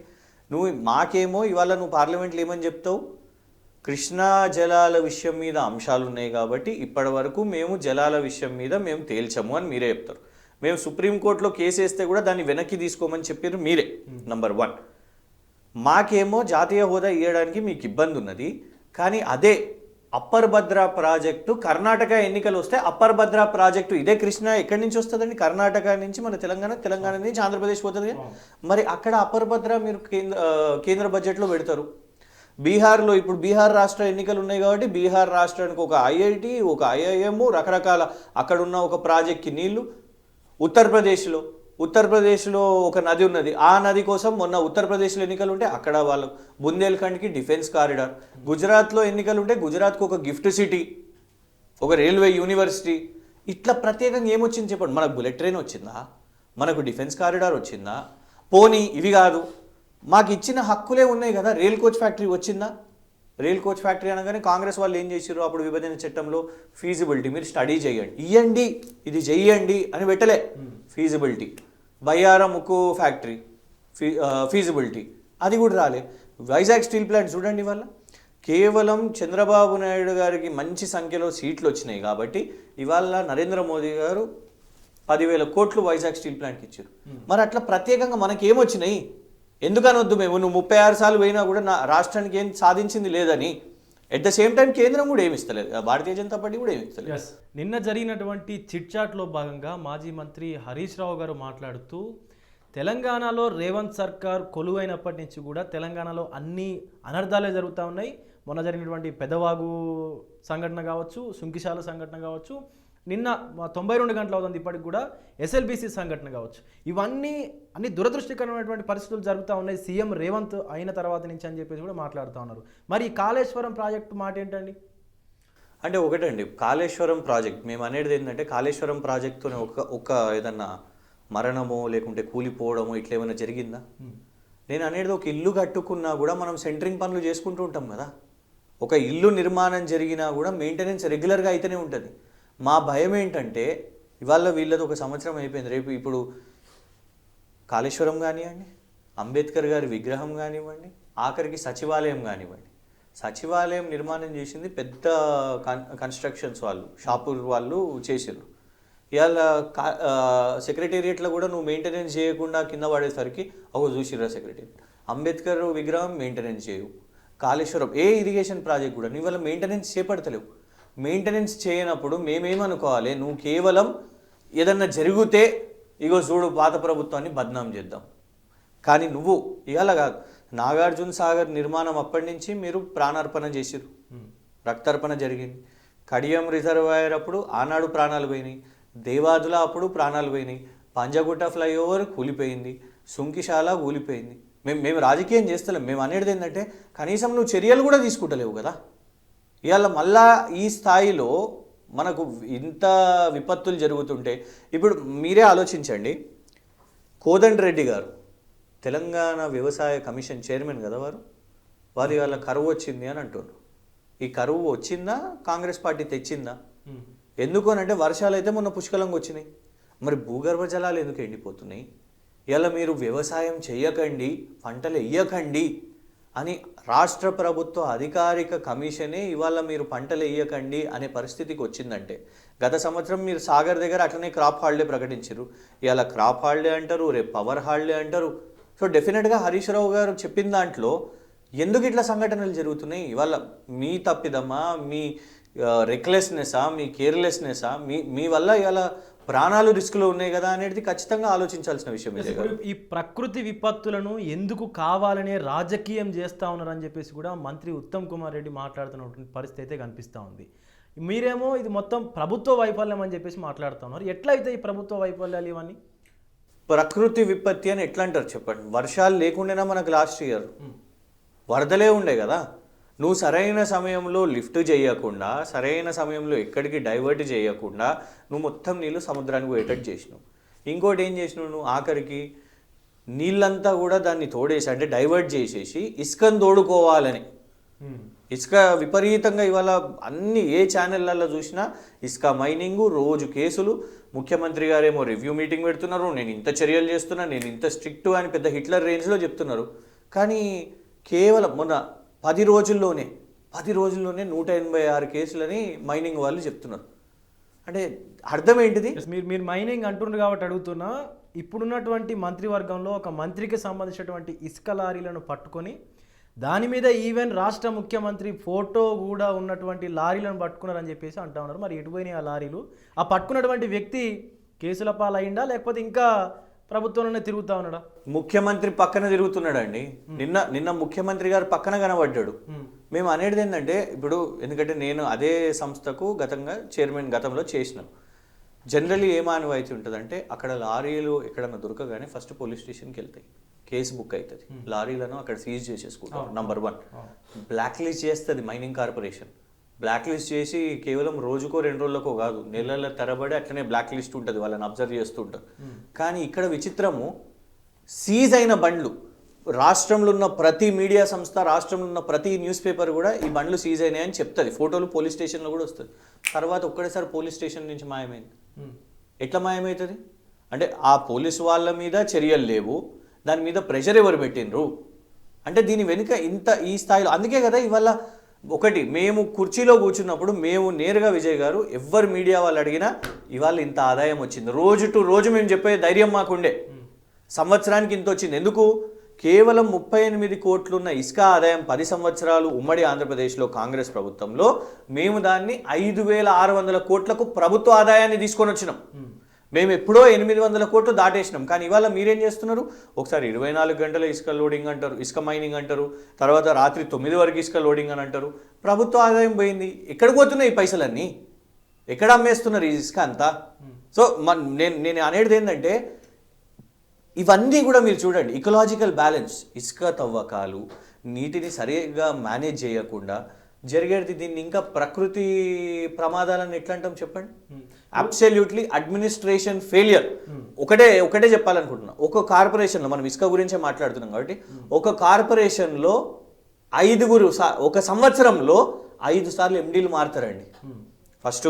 నువ్వు మాకేమో ఇవాళ నువ్వు పార్లమెంట్లో ఏమని చెప్తావు? కృష్ణా జలాల విషయం మీద అంశాలు ఉన్నాయి కాబట్టి ఇప్పటి వరకు మేము జలాల విషయం మీద మేము తేల్చము అని మీరే చెప్తారు. మేము సుప్రీంకోర్టులో కేసు వేస్తే కూడా దాన్ని వెనక్కి తీసుకోమని చెప్పారు మీరే. నంబర్ 1. మాకేమో జాతీయ హోదా ఇవ్వడానికి మీకు ఇబ్బంది ఉన్నది, కానీ అదే అప్పర్ భద్రా ప్రాజెక్టు కర్ణాటక ఎన్నికలు వస్తే అప్పర్ భద్రా ప్రాజెక్టు ఇదే కృష్ణ ఎక్కడి నుంచి వస్తుందండి? కర్ణాటక నుంచి మన తెలంగాణ నుంచి ఆంధ్రప్రదేశ్ పోతుంది. మరి అక్కడ అప్పర్ భద్రా మీరు కేంద్ర బడ్జెట్లో పెడతారు. బీహార్లో ఇప్పుడు బీహార్ రాష్ట్ర ఎన్నికలు ఉన్నాయి కాబట్టి బీహార్ రాష్ట్రానికి ఒక ఐఐటి, ఒక ఐఐఎం, రకరకాల అక్కడున్న ఒక ప్రాజెక్ట్కి నీళ్లు. ఉత్తరప్రదేశ్లో ఒక నది ఉన్నది, ఆ నది కోసం మొన్న ఉత్తరప్రదేశ్లో ఎన్నికలు ఉంటే అక్కడ వాళ్ళు బుందేల్ఖండ్కి డిఫెన్స్ కారిడార్. గుజరాత్లో ఎన్నికలు ఉంటే గుజరాత్కి ఒక గిఫ్ట్ సిటీ, ఒక రైల్వే యూనివర్సిటీ. ఇట్లా ప్రత్యేకంగా ఏమొచ్చింది చెప్పండి? మనకు బుల్లెట్ ట్రైన్ వచ్చిందా? మనకు డిఫెన్స్ కారిడార్ వచ్చిందా? పోనీ ఇవి కాదు, మాకు ఇచ్చిన హక్కులే ఉన్నాయి కదా. రైల్ కోచ్ ఫ్యాక్టరీ వచ్చిందా? రైల్ కోచ్ ఫ్యాక్టరీ అనగానే కాంగ్రెస్ వాళ్ళు ఏం చేశారు? అప్పుడు విభజన చట్టంలో ఫీజిబిలిటీ మీరు స్టడీ చేయండి, ఇవ్వండి, ఇది చెయ్యండి అని పెట్టలే. ఫీజిబిలిటీ. బయ్యారం ఉక్కు ఫ్యాక్టరీ ఫీజిబిలిటీ అది కూడా రాలే. వైజాగ్ స్టీల్ ప్లాంట్ చూడండి, ఇవాళ కేవలం చంద్రబాబు నాయుడు గారికి మంచి సంఖ్యలో సీట్లు వచ్చినాయి కాబట్టి ఇవాళ నరేంద్ర మోదీ గారు 10,000 కోట్లు వైజాగ్ స్టీల్ ప్లాంట్కి ఇచ్చారు. మరి అట్లా ప్రత్యేకంగా మనకేమొచ్చినాయి? ఎందుకనొద్దు మేము? నువ్వు 36 సార్లు పోయినా కూడా నా రాష్ట్రానికి ఏం సాధించింది లేదని. ఎట్ ద సేమ్ టైం కేంద్రం కూడా ఏమి ఇస్తలేదు, భారతీయ జనతా పార్టీ కూడా ఏమి ఇస్తలేదు. నిన్న జరిగినటువంటి చిట్చాట్లో భాగంగా మాజీ మంత్రి హరీష్ రావు గారు మాట్లాడుతూ తెలంగాణలో రేవంత్ సర్కార్ కొలువైనప్పటి నుంచి కూడా తెలంగాణలో అన్ని అనర్థాలే జరుగుతూ ఉన్నాయి. మొన్న జరిగినటువంటి పెదవాగు సంఘటన కావచ్చు, సుంకిశాల సంఘటన కావచ్చు, నిన్న 92 గంటలు అవుతుంది ఇప్పటికి కూడా ఎస్ఎల్బీసీ సంఘటన కావచ్చు, ఇవన్నీ అన్ని దురదృష్టకరమైనటువంటి పరిస్థితులు జరుగుతూ ఉన్నాయి సీఎం రేవంత్ అయిన తర్వాత నుంచి అని చెప్పేసి కూడా మాట్లాడుతూ ఉన్నారు. మరి కాళేశ్వరం ప్రాజెక్టు మాట ఏంటండి? అంటే ఒకటండి, కాళేశ్వరం ప్రాజెక్ట్ మేము అనేది ఏంటంటే, కాళేశ్వరం ప్రాజెక్టుతో ఒక ఏదన్నా మరణమో లేకుంటే కూలిపోవడమో ఇట్లా ఏమైనా జరిగిందా? నేను అనేది ఒక ఇల్లు కట్టుకున్నా కూడా మనం సెంటరింగ్ పనులు చేసుకుంటూ ఉంటాం కదా. ఒక ఇల్లు నిర్మాణం జరిగినా కూడా మెయింటెనెన్స్ రెగ్యులర్గా అయితేనే ఉంటుంది. మా భయం ఏంటంటే ఇవాళ వీళ్ళది 1 సంవత్సరం అయిపోయింది, రేపు ఇప్పుడు కాళేశ్వరం కానివ్వండి, అంబేద్కర్ గారి విగ్రహం కానివ్వండి, ఆఖరికి సచివాలయం కానివ్వండి. సచివాలయం నిర్మాణం చేసింది పెద్ద కన్స్ట్రక్షన్స్ వాళ్ళు, షాపూర్ వాళ్ళు చేసారు. ఇవాళ సెక్రటేరియట్లో కూడా నువ్వు మెయింటెనెన్స్ చేయకుండా కింద పడేసరికి చూసిర్రా సెక్రటేరియట్. అంబేద్కర్ విగ్రహం మెయింటెనెన్స్ చేయవు. కాళేశ్వరం ఏ ఇరిగేషన్ ప్రాజెక్ట్ కూడా నువ్వు ఇవాళ మెయింటెనెన్స్ చేపడతలేవు. మెయింటెనెన్స్ చేయనప్పుడు మేమేమనుకోవాలి, నువ్వు కేవలం ఏదన్నా జరిగితే ఇగో చూడు పాత ప్రభుత్వాన్ని బద్నాం చేద్దాం. కానీ నువ్వు ఇవాళ కాదు, నాగార్జున సాగర్ నిర్మాణం అప్పటి నుంచి మీరు ప్రాణార్పణ చేసిరు, రక్తార్పణ జరిగింది. కడియం రిజర్వాయర్ అప్పుడు ఆనాడు ప్రాణాలు పోయినాయి, దేవాదుల అప్పుడు ప్రాణాలు పోయినాయి, పంజగుట్ట ఫ్లైఓవర్ కూలిపోయింది, సుంకిశాల కూలిపోయింది. మేము రాజకీయం చేస్తలేం. మేము అనేది ఏంటంటే కనీసం నువ్వు చర్యలు కూడా తీసుకుంటలేవు కదా. ఇవాళ మళ్ళా ఈ స్థాయిలో మనకు ఇంత విపత్తులు జరుగుతుంటే ఇప్పుడు మీరే ఆలోచించండి. కోదండరెడ్డి గారు తెలంగాణ వ్యవసాయ కమిషన్ చైర్మన్ కదా, వారు ఇవాళ కరువు వచ్చింది అని అంటున్నారు. ఈ కరువు వచ్చిందా కాంగ్రెస్ పార్టీ తెచ్చిందా? ఎందుకు అని అంటే వర్షాలు అయితే మొన్న పుష్కలంగా వచ్చినాయి, మరి భూగర్భ జలాలు ఎందుకు ఎండిపోతున్నాయి? ఇలా మీరు వ్యవసాయం చేయకండి, పంటలు వేయకండి అని రాష్ట్ర ప్రభుత్వ అధికారిక కమిషనే ఇవాళ మీరు పంటలు వేయకండి అనే పరిస్థితికి వచ్చిందంటే, గత సంవత్సరం మీరు సాగర్ దగ్గర అట్లనే క్రాప్ హాలిడే ప్రకటించారు, ఇవాళ క్రాప్ హాలిడే అంటారు, రేపు పవర్ హాలిడే అంటారు. సో డెఫినెట్గా హరీష్ రావు గారు చెప్పిన దాంట్లో ఎందుకు ఇట్లా సంఘటనలు జరుగుతున్నాయి? ఇవాళ మీ తప్పిదమ్మా, మీ రెక్లెస్నెస్సా, మీ కేర్లెస్నెస్సా, మీ వల్ల ఇవాళ ప్రాణాలు రిస్క్లో ఉన్నాయి కదా అనేది ఖచ్చితంగా ఆలోచించాల్సిన విషయం. ఈ ప్రకృతి విపత్తులను ఎందుకు కావాలనే రాజకీయం చేస్తూ ఉన్నారని చెప్పేసి కూడా మంత్రి ఉత్తమ్ కుమార్ రెడ్డి మాట్లాడుతున్నటువంటి పరిస్థితి అయితే కనిపిస్తూ ఉంది. మీరేమో ఇది మొత్తం ప్రభుత్వ వైఫల్యం అని చెప్పేసి మాట్లాడుతూ ఉన్నారు. ఎట్లయితే ఈ ప్రభుత్వ వైఫల్యాలు ఇవన్నీ? ప్రకృతి విపత్తి అని ఎట్లా అంటారు చెప్పండి? వర్షాలు లేకుండానే మనకు లాస్ట్ ఇయర్ వరదలే ఉండే కదా. నువ్వు సరైన సమయంలో లిఫ్ట్ చేయకుండా, సరైన సమయంలో ఎక్కడికి డైవర్ట్ చేయకుండా నువ్వు మొత్తం నీళ్ళు సముద్రానికి పోయేటట్టు చేసినావు. ఇంకోటి ఏం చేసినావు, నువ్వు ఆఖరికి నీళ్ళంతా కూడా దాన్ని తోడేసి అంటే డైవర్ట్ చేసేసి ఇసుకను తోడుకోవాలని, ఇసుక విపరీతంగా ఇవాళ అన్ని ఏ ఛానళ్ళల్లో చూసినా ఇసుక మైనింగు, రోజు కేసులు. ముఖ్యమంత్రి గారేమో రివ్యూ మీటింగ్ పెడుతున్నారు, నేను ఇంత చర్యలు చేస్తున్నా, నేను ఇంత స్ట్రిక్ట్ అని పెద్ద హిట్లర్ రేంజ్లో చెప్తున్నారు. కానీ కేవలం మొన్న 10 రోజుల్లోనే 186 కేసులని మైనింగ్ వాళ్ళు చెప్తున్నారు. అంటే అర్థం ఏంటిది? మీరు మైనింగ్ అంటున్నారు కాబట్టి అడుగుతున్నా, ఇప్పుడున్నటువంటి మంత్రివర్గంలో ఒక మంత్రికి సంబంధించినటువంటి ఇసుక లారీలను పట్టుకొని దాని మీద ఈవెన్ రాష్ట్ర ముఖ్యమంత్రి ఫోటో కూడా ఉన్నటువంటి లారీలను పట్టుకున్నారని చెప్పేసి అంటా ఉన్నారు. మరి ఎటుపోయినాయి ఆ లారీలు? ఆ పట్టుకున్నటువంటి వ్యక్తి కేసుల పాలయ్యిందా లేకపోతే ఇంకా ప్రభుత్వంలోనే తిరుగుతా ఉన్నాడా? ముఖ్యమంత్రి పక్కన తిరుగుతున్నాడు అండి. నిన్న ముఖ్యమంత్రి గారు పక్కన కనబడ్డాడు. మేము అనేది ఏంటంటే ఇప్పుడు ఎందుకంటే నేను అదే సంస్థకు గతంలో చేసినాను. జనరల్లీ ఏం ఆనవాయితీ ఉంటుందంటే అక్కడ లారీలు ఎక్కడన్నా దొరకగానే ఫస్ట్ పోలీస్ స్టేషన్కి వెళ్తాయి, కేసు బుక్ అవుతుంది, లారీలను అక్కడ సీజ్ చేసేసుకుంటాం. నంబర్ 1 బ్లాక్ లిస్ట్ చేస్తుంది మైనింగ్ కార్పొరేషన్. బ్లాక్ లిస్ట్ చేసి కేవలం రోజుకో 2 రోజులకో కాదు, నెలల తరబడి అట్లనే బ్లాక్ లిస్ట్ ఉంటుంది, వాళ్ళని అబ్జర్వ్ చేస్తూ ఉంటారు. కానీ ఇక్కడ విచిత్రము, సీజ్ అయిన బండ్లు రాష్ట్రంలో ఉన్న ప్రతి మీడియా సంస్థ, రాష్ట్రంలో ఉన్న ప్రతి న్యూస్ పేపర్ కూడా ఈ బండ్లు సీజ్ అయినాయి అని చెప్తుంది, ఫోటోలు పోలీస్ స్టేషన్లో కూడా వస్తుంది. తర్వాత ఒక్కడేసారి పోలీస్ స్టేషన్ నుంచి మాయమైంది. ఎట్లా మాయమవుతుంది అంటే ఆ పోలీసు వాళ్ళ మీద చర్యలు లేవు, దాని మీద ప్రెషర్ ఎవరు పెట్టినరు అంటే దీని వెనుక ఇంత ఈ స్థాయిలో. అందుకే కదా ఇవాళ ఒకటి మేము కుర్చీలో కూర్చున్నప్పుడు మేము నేరుగా విజయ్ గారు ఎవరు మీడియా వాళ్ళు అడిగినా ఇవాళ ఇంత ఆదాయం వచ్చింది, రోజు టు రోజు మేము చెప్పే ధైర్యం మాకుండే. సంవత్సరానికి ఇంత వచ్చింది. ఎందుకు? కేవలం 38 కోట్లు ఉన్న ఇసుక ఆదాయం 10 సంవత్సరాలు ఉమ్మడి ఆంధ్రప్రదేశ్లో కాంగ్రెస్ ప్రభుత్వంలో మేము దాన్ని 5,600 కోట్లకు ప్రభుత్వ ఆదాయాన్ని తీసుకొని వచ్చినాం. మేము ఎప్పుడో 800 కోట్లు దాటేసినాం. కానీ ఇవాళ మీరేం చేస్తున్నారు? ఒకసారి 24 గంటల ఇసుక లోడింగ్ అంటారు, ఇసుక మైనింగ్ అంటారు, తర్వాత రాత్రి 9 వరకు ఇసుక లోడింగ్ అని అంటారు. ప్రభుత్వ ఆదాయం పోయింది. ఎక్కడికి పోతున్నాయి ఈ పైసలన్నీ? ఎక్కడ అమ్మేస్తున్నారు ఈ ఇసుక అంతా? సో నేను అనేది ఏంటంటే ఇవన్నీ కూడా మీరు చూడండి, ఇకలాజికల్ బ్యాలెన్స్, ఇసుక తవ్వకాలు, నీటిని సరిగ్గా మేనేజ్ చేయకుండా జరిగేది. దీన్ని ఇంకా ప్రకృతి ప్రమాదాలను ఎట్లా అంటాం చెప్పండి? Absolutely administration failure. ఒకటే చెప్పాలనుకుంటున్నా. ఒక కార్పొరేషన్లో మనం ఇసుక గురించే మాట్లాడుతున్నాం కాబట్టి ఒక కార్పొరేషన్లో 5 ఒక సంవత్సరంలో 5 సార్లు ఎండీలు మారుతారండి. ఫస్ట్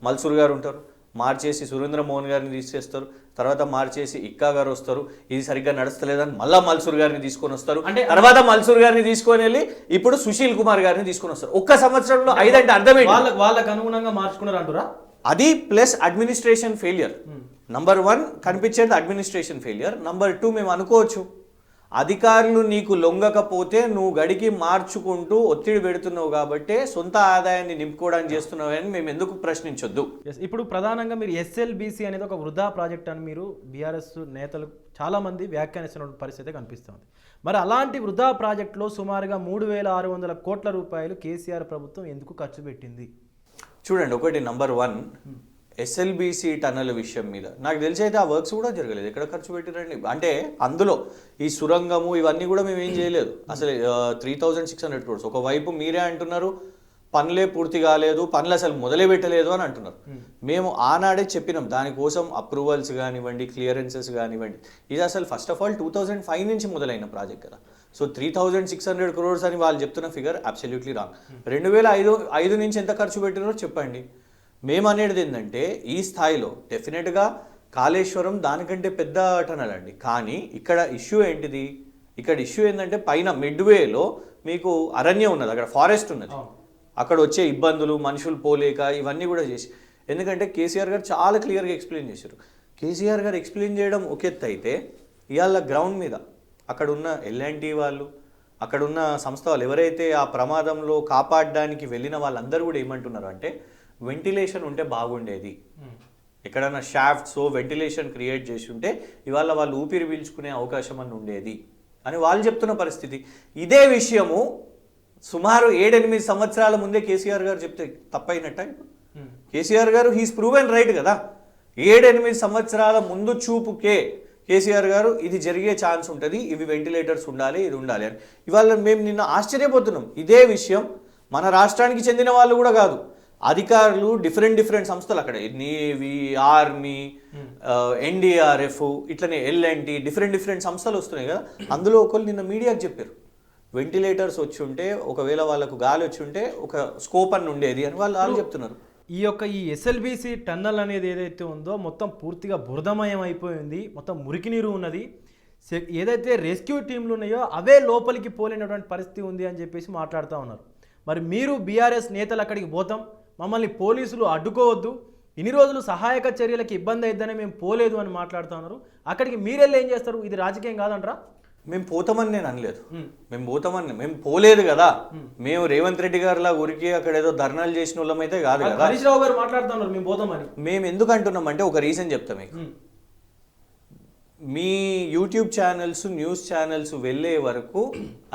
మల్సూర్ గారు ఉంటారు, మార్చేసి సురేంద్ర మోహన్ గారిని తీసేస్తారు, తర్వాత మార్చేసి ఇక్కా గారు వస్తారు, ఇది సరిగ్గా నడుస్తలేదని మళ్ళా మల్సూర్ గారిని తీసుకొని వస్తారు, అంటే తర్వాత మల్సూర్ గారిని తీసుకొని వెళ్ళి ఇప్పుడు సుశీల్ కుమార్ గారిని తీసుకొని వస్తారు. ఒక్క సంవత్సరంలో 5 అంటే అర్థమేంటి? వాళ్ళకు అనుగుణంగా మార్చుకున్నారు అంటారా? అది ప్లస్ అడ్మినిస్ట్రేషన్ ఫెయిలియర్. నంబర్ 1 కనిపించేది అడ్మినిస్ట్రేషన్ ఫెయిలియర్. నంబర్ 2 మేము అనుకోవచ్చు అధికారులు నీకు లొంగకపోతే నువ్వు గడికి మార్చుకుంటూ ఒత్తిడి పెడుతున్నావు కాబట్టి సొంత ఆదాయాన్ని నింపుకోవడానికి చేస్తున్నావు అని మేము ఎందుకు ప్రశ్నించొద్దు. ఇప్పుడు ప్రధానంగా మీరు ఎస్ఎల్బిసి అనేది ఒక వృధా ప్రాజెక్ట్ అని మీరు బీఆర్ఎస్ నేతలు చాలామంది వ్యాఖ్యానిస్తున్న పరిస్థితి కనిపిస్తుంది. మరి అలాంటి వృధా ప్రాజెక్టులో సుమారుగా 3,600 కోట్ల రూపాయలు కేసీఆర్ ప్రభుత్వం ఎందుకు ఖర్చు పెట్టింది? చూడండి, ఒకటి నంబర్ 1 ఎస్ఎల్బిసి టన్నల్ విషయం మీద నాకు తెలిసి అయితే ఆ వర్క్స్ కూడా జరగలేదు. ఎక్కడ ఖర్చు పెట్టిరండి అంటే అందులో ఈ సురంగము ఇవన్నీ కూడా మేము ఏం చేయలేదు. అసలు 3,600 crores. ఒకవైపు మీరే అంటున్నారు పనులే పూర్తి కాలేదు, పనులు అసలు మొదలే పెట్టలేదు అని అంటున్నారు. మేము ఆనాడే చెప్పినాం దానికోసం అప్రూవల్స్ కానివ్వండి, క్లియరెన్సెస్ కానివ్వండి. ఇది అసలు ఫస్ట్ ఆఫ్ ఆల్ 2005 నుంచి మొదలైన ప్రాజెక్ట్ కదా. సో 3,600 crores అని వాళ్ళు చెప్తున్న ఫిగర్ అబ్సల్యూట్లీ రాంగ్. 2005 నుంచి ఎంత ఖర్చు పెట్టినారో చెప్పండి. మేము అనేది ఏంటంటే ఈ స్థాయిలో డెఫినెట్గా కాళేశ్వరం దానికంటే పెద్ద టనల్ అండి. కానీ ఇక్కడ ఇష్యూ ఏంటిది? ఇక్కడ ఇష్యూ ఏంటంటే పైన మిడ్వేలో మీకు అరణ్యం ఉన్నది, అక్కడ ఫారెస్ట్ ఉన్నది. అక్కడ వచ్చే ఇబ్బందులు, మనుషులు పోలేక ఇవన్నీ కూడా చేసి, ఎందుకంటే కేసీఆర్ గారు చాలా క్లియర్గా ఎక్స్ప్లెయిన్ చేశారు. కేసీఆర్ గారు ఎక్స్ప్లెయిన్ చేయడం ఒక ఎత్తు అయితే ఇవాళ గ్రౌండ్ మీద అక్కడ ఉన్న L&T వాళ్ళు, అక్కడ ఉన్న సంస్థ వాళ్ళు ఎవరైతే ఆ ప్రమాదంలో కాపాడడానికి వెళ్ళిన వాళ్ళందరూ కూడా ఏమంటున్నారు అంటే వెంటిలేషన్ ఉంటే బాగుండేది, ఎక్కడైనా షాఫ్ట్స్ వెంటిలేషన్ క్రియేట్ చేసి ఉంటే ఇవాళ వాళ్ళు ఊపిరి పీల్చుకునే అవకాశం అని ఉండేది అని వాళ్ళు చెప్తున్న పరిస్థితి. ఇదే విషయము సుమారు 7-8 సంవత్సరాల ముందే కేసీఆర్ గారు చెప్తే తప్పైనట్ట? కేసీఆర్ గారు హీస్ ప్రూవెన్ రైట్ కదా. 7-8 సంవత్సరాల ముందు చూపుకే కేసీఆర్ గారు ఇది జరిగే ఛాన్స్ ఉంటుంది, ఇవి వెంటిలేటర్స్ ఉండాలి, ఇది ఉండాలి అని. ఇవాళ మేము నిన్న ఆశ్చర్యపోతున్నాం. ఇదే విషయం మన రాష్ట్రానికి చెందిన వాళ్ళు కూడా కాదు, అధికారులు డిఫరెంట్ సంస్థలు అక్కడ నేవీ, ఆర్మీ, NDRF, ఇట్లనే L&T డిఫరెంట్ సంస్థలు వస్తున్నాయి కదా. అందులో ఒకళ్ళు నిన్న మీడియాకి చెప్పారు వెంటిలేటర్స్ వచ్చి ఉంటే ఒకవేళ వాళ్ళకు గాలి వచ్చి ఉంటే ఒక స్కోప్ అని ఉండేది అని వాళ్ళు చెప్తున్నారు. ఈ ఎస్ఎల్బిసి టన్నల్ అనేది ఏదైతే ఉందో మొత్తం పూర్తిగా బురదమయం అయిపోయింది, మొత్తం మురికి నీరు ఉన్నది. ఏదైతే రెస్క్యూ టీంలు ఉన్నాయో అవే లోపలికి పోలేనటువంటి పరిస్థితి ఉంది అని చెప్పేసి మాట్లాడుతూ ఉన్నారు. మరి మీరు బీఆర్ఎస్ నేతలు అక్కడికి పోతాం, మమ్మల్ని పోలీసులు అడ్డుకోవద్దు, ఇన్ని రోజులు సహాయక చర్యలకు ఇబ్బంది అయిద్దని మేము పోలేదు అని మాట్లాడుతూ ఉన్నారు. అక్కడికి మీరెళ్ళి ఏం చేస్తారు? ఇది రాజకీయం కాదంటారా? మేము పోతామని నేను అనలేదు, మేము పోలేదు కదా. మేము రేవంత్ రెడ్డి గారిలా ఉరికి అక్కడ ఏదో ధర్నాలు చేసిన వాళ్ళమైతే కాదు కదా. హరీష్ రావు గారు మాట్లాడుతున్నారు మేము పోతామని. మేము ఎందుకు అంటున్నామంటే ఒక రీజన్ చెప్తా మీకు. మీ యూట్యూబ్ ఛానల్స్, న్యూస్ ఛానల్స్ వెళ్ళే వరకు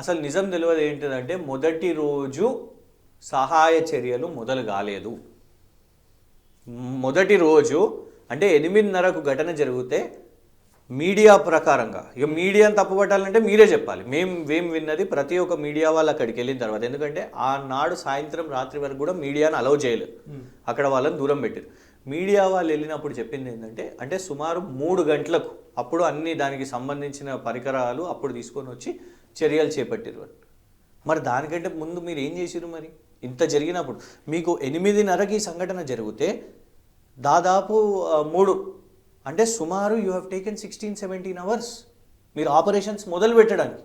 అసలు నిజం తెలియదు ఏంటిదంటే మొదటి రోజు సహాయ చర్యలు మొదలు కాలేదు. మొదటి రోజు అంటే 8:30కు ఘటన జరిగితే మీడియా ప్రకారంగా, ఇక మీడియాని తప్పుపట్టాలంటే మీరే చెప్పాలి. మేము విన్నది ప్రతి ఒక్క మీడియా వాళ్ళు అక్కడికి వెళ్ళిన తర్వాత, ఎందుకంటే ఆనాడు సాయంత్రం రాత్రి వరకు కూడా మీడియాను అలౌ చేయలేదు, అక్కడ వాళ్ళని దూరం పెట్టారు. మీడియా వాళ్ళు వెళ్ళినప్పుడు చెప్పింది ఏంటంటే అంటే సుమారు 3 గంటలకు అప్పుడు అన్ని దానికి సంబంధించిన పరికరాలు అప్పుడు తీసుకొని వచ్చి చర్యలు చేపట్టారు. మరి దానికంటే ముందు మీరు ఏం చేసిరు? మరి ఇంత జరిగినప్పుడు మీకు 8:30కి సంఘటన జరిగితే దాదాపు 3 అంటే సుమారు యూ హ్యావ్ టేకెన్ 16-17 hours మీరు ఆపరేషన్స్ మొదలు పెట్టడానికి.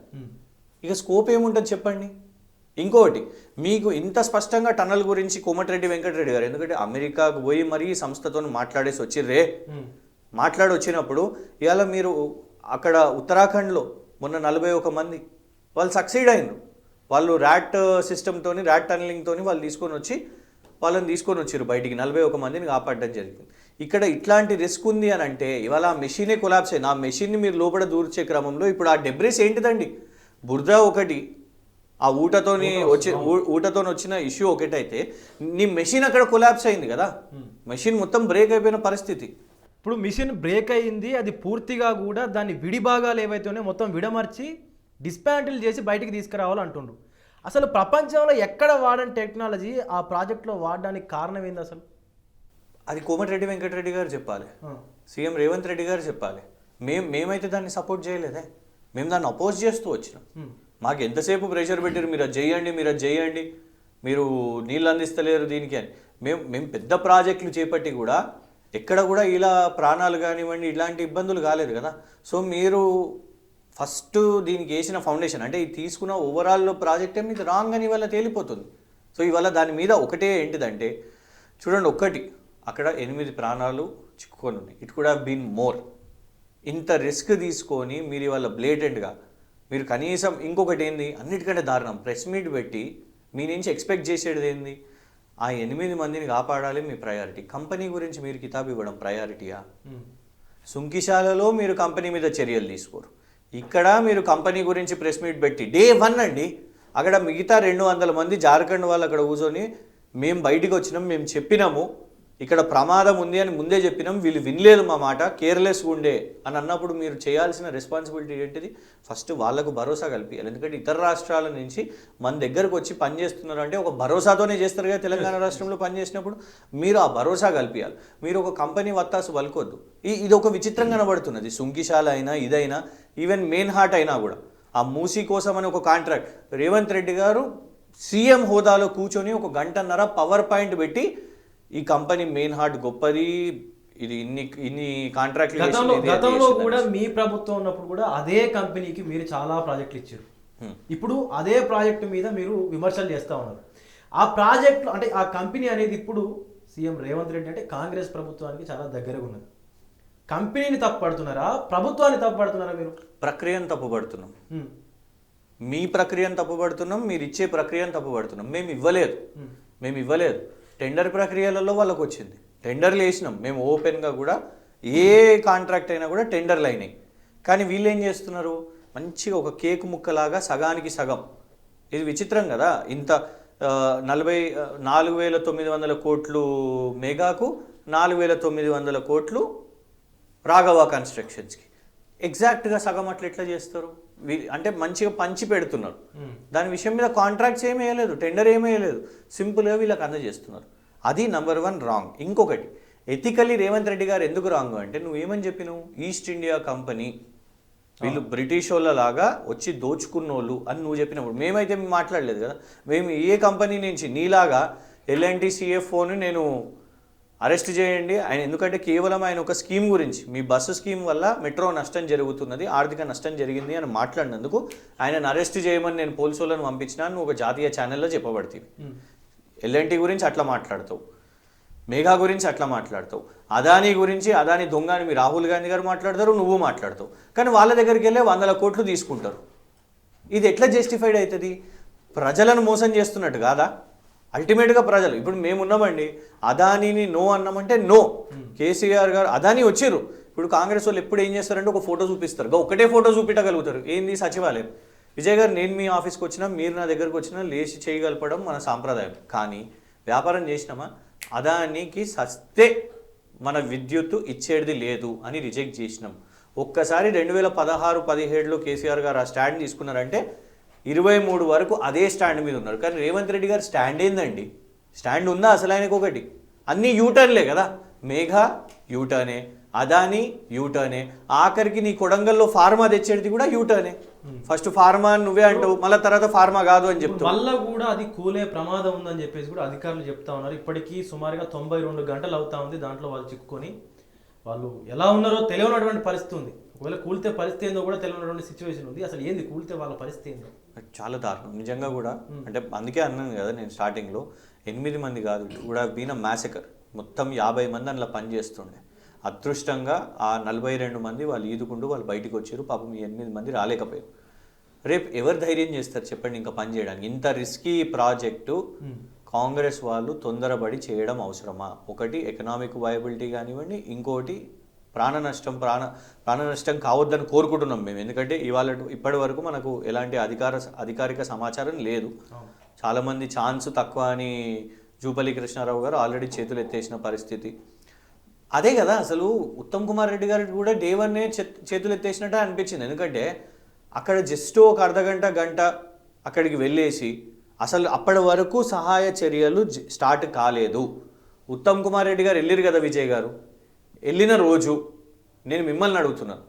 ఇక స్కోప్ ఏముంటుంది చెప్పండి. ఇంకొకటి, మీకు ఇంత స్పష్టంగా టన్నల్ గురించి కోమటిరెడ్డి వెంకటరెడ్డి గారు, ఎందుకంటే అమెరికాకు పోయి మరీ సంస్థతో మాట్లాడేసి వచ్చిర్రే, మాట్లాడి వచ్చినప్పుడు ఇవాళ మీరు అక్కడ ఉత్తరాఖండ్లో మొన్న 41 మంది వాళ్ళు సక్సీడ్ అయినారు. వాళ్ళు ర్యాట్ సిస్టమ్తోని, ర్యాట్ టన్నలింగ్తోని వాళ్ళు వాళ్ళని తీసుకొని వచ్చారు బయటికి, 41 మందిని కాపాడడం జరిగింది. ఇక్కడ ఇట్లాంటి రిస్క్ ఉంది అని అంటే ఇవాళ ఆ మెషినే కొలాప్స్ అయింది. ఆ మెషిన్ని మీరు లోపల దూర్చే క్రమంలో ఇప్పుడు ఆ డెబ్రిస్ ఏంటిదండి? బురద ఒకటి, ఆ ఊటతో వచ్చిన ఇష్యూ ఒకటైతే నీ మెషిన్ అక్కడ కొలాప్స్ అయింది కదా, మెషిన్ మొత్తం బ్రేక్ అయిపోయిన పరిస్థితి. ఇప్పుడు మిషన్ బ్రేక్ అయింది, అది పూర్తిగా కూడా దాన్ని విడిభాగాలు ఏవైతే ఉన్నాయో మొత్తం విడమర్చి డిస్పాంటిల్ చేసి బయటికి తీసుకురావాలంటుండ్రు. అసలు ప్రపంచంలో ఎక్కడ వాడని టెక్నాలజీ ఆ ప్రాజెక్ట్లో వాడడానికి కారణం ఏంది అసలు? అది కోమటిరెడ్డి వెంకటరెడ్డి గారు చెప్పాలి, సీఎం రేవంత్ రెడ్డి గారు చెప్పాలి. మేమైతే దాన్ని సపోర్ట్ చేయలేదే, మేము దాన్ని అపోజ్ చేస్తూ వచ్చినాం. మాకు ఎంతసేపు ప్రెషర్ పెట్టారు, మీరు అది చేయండి, మీరు నీళ్ళు అందిస్తలేరు దీనికి అని. మేము పెద్ద ప్రాజెక్టులు చేపట్టి కూడా ఎక్కడ కూడా ఇలా ప్రాణాలు కానివ్వండి ఇలాంటి ఇబ్బందులు కాలేదు కదా. సో మీరు ఫస్ట్ దీనికి వేసిన ఫౌండేషన్ అంటే ఇది తీసుకున్న ఓవరాల్ ప్రాజెక్టే మీద రాంగ్ అని ఇవాళ తేలిపోతుంది. సో ఇవాళ దాని మీద ఒకటే ఏంటిదంటే చూడండి, ఒక్కటి అక్కడ 8 ప్రాణాలు చిక్కుకొని ఉన్నాయి. It could have been more. ఇంత రిస్క్ తీసుకొని మీరు ఇవాళ బ్లేటెంట్గా మీరు కనీసం ఇంకొకటి ఏంది అన్నిటికంటే దారుణం ప్రెస్ మీట్ పెట్టి మీ నుంచి ఎక్స్పెక్ట్ చేసేది ఏంది, ఆ 8 మందిని కాపాడాలి మీ ప్రయారిటీ. కంపెనీ గురించి మీరు కితాబ్ ఇవ్వడం ప్రయారిటీయా? సుంకిశాలలో మీరు కంపెనీ మీద చర్యలు తీసుకోరు, ఇక్కడ మీరు కంపెనీ గురించి ప్రెస్ మీట్ పెట్టి డే 1 అండి అక్కడ మిగతా 200 మంది జార్ఖండ్ వాళ్ళు అక్కడ కూర్చొని మేము బయటికి వచ్చినాం, మేము చెప్పినాము ఇక్కడ ప్రమాదం ఉంది అని ముందే చెప్పినాం, వీళ్ళు వినలేదు మా మాట, కేర్లెస్గా ఉండే అని అన్నప్పుడు మీరు చేయాల్సిన రెస్పాన్సిబిలిటీ ఏంటిది? ఫస్ట్ వాళ్ళకు భరోసా కల్పించాలి. ఎందుకంటే ఇతర రాష్ట్రాల నుంచి మన దగ్గరకు వచ్చి పనిచేస్తున్నారు అంటే ఒక భరోసాతోనే చేస్తారు కదా. తెలంగాణ రాష్ట్రంలో పనిచేసినప్పుడు మీరు ఆ భరోసా కల్పించాలి. మీరు ఒక కంపెనీ వత్తాసు పలుకోవద్దు. ఇది ఒక విచిత్రంగా కనబడుతున్నది. సుంకిశాల అయినా ఇదైనా ఈవెన్ మెయిన్ హార్ట్ అయినా కూడా ఆ మూసీ కోసం అని ఒక కాంట్రాక్ట్ రేవంత్ రెడ్డి గారు సీఎం హోదాలో కూర్చొని ఒక 1.5 గంట పవర్ పాయింట్ పెట్టి ఈ కంపెనీ మెయిన్ హార్ట్ గొప్పది, ఇది ఇన్ని కాంట్రాక్ట్లు గతంలో కూడా మీ ప్రభుత్వం ఉన్నప్పుడు కూడా అదే కంపెనీకి మీరు చాలా ప్రాజెక్టులు ఇచ్చారు. ఇప్పుడు అదే ప్రాజెక్టు మీద మీరు విమర్శలు చేస్తూ ఉన్నారు. ఆ ప్రాజెక్టు అంటే ఆ కంపెనీ అనేది ఇప్పుడు సీఎం రేవంత్ రెడ్డి అంటే కాంగ్రెస్ ప్రభుత్వానికి చాలా దగ్గరగా ఉన్నది. కంపెనీని తప్పుపడుతున్నారా, ప్రభుత్వాన్ని తప్పుపడుతున్నారా? మీరు ప్రక్రియను తప్పుపడుతున్నాం, మీ ప్రక్రియను తప్పుపడుతున్నాం, మీరు ఇచ్చే ప్రక్రియను తప్పుపడుతున్నాం. మేము ఇవ్వలేదు. టెండర్ ప్రక్రియలలో వాళ్ళకు వచ్చింది, టెండర్లు వేసినాం మేము ఓపెన్గా కూడా, ఏ కాంట్రాక్ట్ అయినా కూడా టెండర్లు అయినాయి. కానీ వీళ్ళు ఏం చేస్తున్నారు, మంచిగా ఒక కేక్ ముక్కలాగా సగానికి సగం. ఇది విచిత్రం కదా. ఇంత 4,900 కోట్లు మెగాకు, 4,900 కోట్లు రాఘవ కన్స్ట్రక్షన్స్కి, ఎగ్జాక్ట్గా సగం అట్లా ఎట్లా చేస్తారు? అంటే మంచిగా పంచి పెడుతున్నారు. దాని విషయం మీద కాంట్రాక్ట్స్ ఏమీ వేయలేదు, టెండర్ ఏమీ వేయలేదు, సింపుల్గా వీళ్ళకి అందజేస్తున్నారు. అది నంబర్ 1 రాంగ్. ఇంకొకటి ఎథికల్లీ రేవంత్ రెడ్డి గారు ఎందుకు రాంగ్ అంటే, నువ్వేమని చెప్పినావు, ఈస్ట్ ఇండియా కంపెనీ వీళ్ళు బ్రిటిష్ వాళ్ళలాగా వచ్చి దోచుకున్నోళ్ళు అని నువ్వు చెప్పినప్పుడు మేమైతే మాట్లాడలేదు కదా. మేము ఏ కంపెనీ నుంచి నీలాగా L&T CFOని నేను అరెస్ట్ చేయండి ఆయన, ఎందుకంటే కేవలం ఆయన ఒక స్కీమ్ గురించి, మీ బస్సు స్కీమ్ వల్ల మెట్రో నష్టం జరుగుతున్నది, ఆర్థిక నష్టం జరిగింది అని మాట్లాడినందుకు ఆయనను అరెస్ట్ చేయమని నేను పోలీసు వాళ్ళని పంపించినా నువ్వు ఒక జాతీయ ఛానల్లో చెప్పబడుతుంది. L&T గురించి అట్లా మాట్లాడతావు, మేఘా గురించి అట్లా మాట్లాడతావు, అదానీ గురించి అదానీ దొంగ అని మీ రాహుల్ గాంధీ గారు మాట్లాడతారు, నువ్వు మాట్లాడతావు. కానీ వాళ్ళ దగ్గరికి వెళ్ళే 100 కోట్లు తీసుకుంటారు. ఇది ఎట్లా జస్టిఫైడ్ అవుతుంది? ప్రజలను మోసం చేస్తున్నట్టు కాదా? అల్టిమేట్గా ప్రజలు ఇప్పుడు మేమున్నామండి, అదానీని నో అన్నామంటే నో. కేసీఆర్ గారు అదానీ వచ్చారు, ఇప్పుడు కాంగ్రెస్ వాళ్ళు ఎప్పుడు ఏం చేస్తారంటే ఒక ఫోటో చూపిస్తారు, ఒకటే ఫోటో చూపించగలుగుతారు. ఏంది సచివాలయం, విజయ్ గారు నేను మీ ఆఫీస్కి వచ్చినా మీరు నా దగ్గరకు వచ్చినా లేచి చేయగలపడం మన సాంప్రదాయం. కానీ వ్యాపారం చేసినామా, అదానికి సస్తే మన విద్యుత్తు ఇచ్చేది లేదు అని రిజెక్ట్ చేసినాం. ఒక్కసారి 2016-17లో కేసీఆర్ గారు ఆ స్టాండ్ తీసుకున్నారంటే 23 వరకు అదే స్టాండ్ మీద ఉన్నారు. కానీ రేవంత్ రెడ్డి గారు స్టాండ్ ఏందండి? స్టాండ్ ఉందా అసలు ఆయనకు? ఒకటి అన్నీ యూటర్న్లే కదా. మేఘా యూటర్నే, అదానీ యూటర్నే, ఆఖరికి నీ కొడంగల్లో ఫార్మా తెచ్చేది కూడా యూటర్నే. ఫస్ట్ ఫార్మా నువ్వే అంటావు, మళ్ళీ తర్వాత ఫార్మా కాదు అని చెప్తావు. మళ్ళీ కూడా అది కూలే ప్రమాదం ఉందని చెప్పేసి కూడా అధికారులు చెప్తా ఉన్నారు. ఇప్పటికీ సుమారుగా 92 గంటలు అవుతా ఉంది. దాంట్లో వాళ్ళు చిక్కుకొని వాళ్ళు ఎలా ఉన్నారో తెలియనటువంటి పరిస్థితి ఉంది. ఒకవేళ కూలితే పరిస్థితి ఏందో కూడా తెలియనటువంటి సిచ్యువేషన్ ఉంది. అసలు ఏంది కూలితే వాళ్ళ పరిస్థితి ఏందో? చాలా దారుణం నిజంగా కూడా. అంటే అందుకే అన్నాను కదా నేను స్టార్టింగ్లో, 8 మంది కాదు కూడా బీన మ్యాసకర్, మొత్తం 50 మంది అందులో పనిచేస్తుండే. అదృష్టంగా ఆ 42 మంది వాళ్ళు ఈదుకుంటూ వాళ్ళు బయటకు వచ్చారు. పాపం ఈ 8 మంది రాలేకపోయారు. రేపు ఎవరు ధైర్యం చేస్తారు చెప్పండి ఇంకా పని చేయడానికి? ఇంత రిస్కీ ప్రాజెక్టు కాంగ్రెస్ వాళ్ళు తొందరపడి చేయడం అవసరమా? ఒకటి ఎకనామిక్ వయబిలిటీ కానివ్వండి, ఇంకోటి ప్రాణ నష్టం కావద్దని కోరుకుంటున్నాం మేము. ఎందుకంటే ఇప్పటి వరకు మనకు ఎలాంటి అధికారిక సమాచారం లేదు. చాలామంది ఛాన్స్ తక్కువ అని జూపల్లి కృష్ణారావు గారు ఆల్రెడీ చేతులు ఎత్తేసిన పరిస్థితి. అదే కదా అసలు ఉత్తమ్ కుమార్ రెడ్డి గారికి కూడా డే 1 చేతులు ఎత్తేసినట్టే అనిపించింది. ఎందుకంటే అక్కడ జస్ట్ ఒక గంట అక్కడికి వెళ్ళేసి అసలు అప్పటి వరకు సహాయ చర్యలు స్టార్ట్ కాలేదు. ఉత్తమ్ కుమార్ రెడ్డి గారు వెళ్ళారు కదా విజయ్ గారు, వెళ్ళిన రోజు నేను మిమ్మల్ని అడుగుతున్నాను,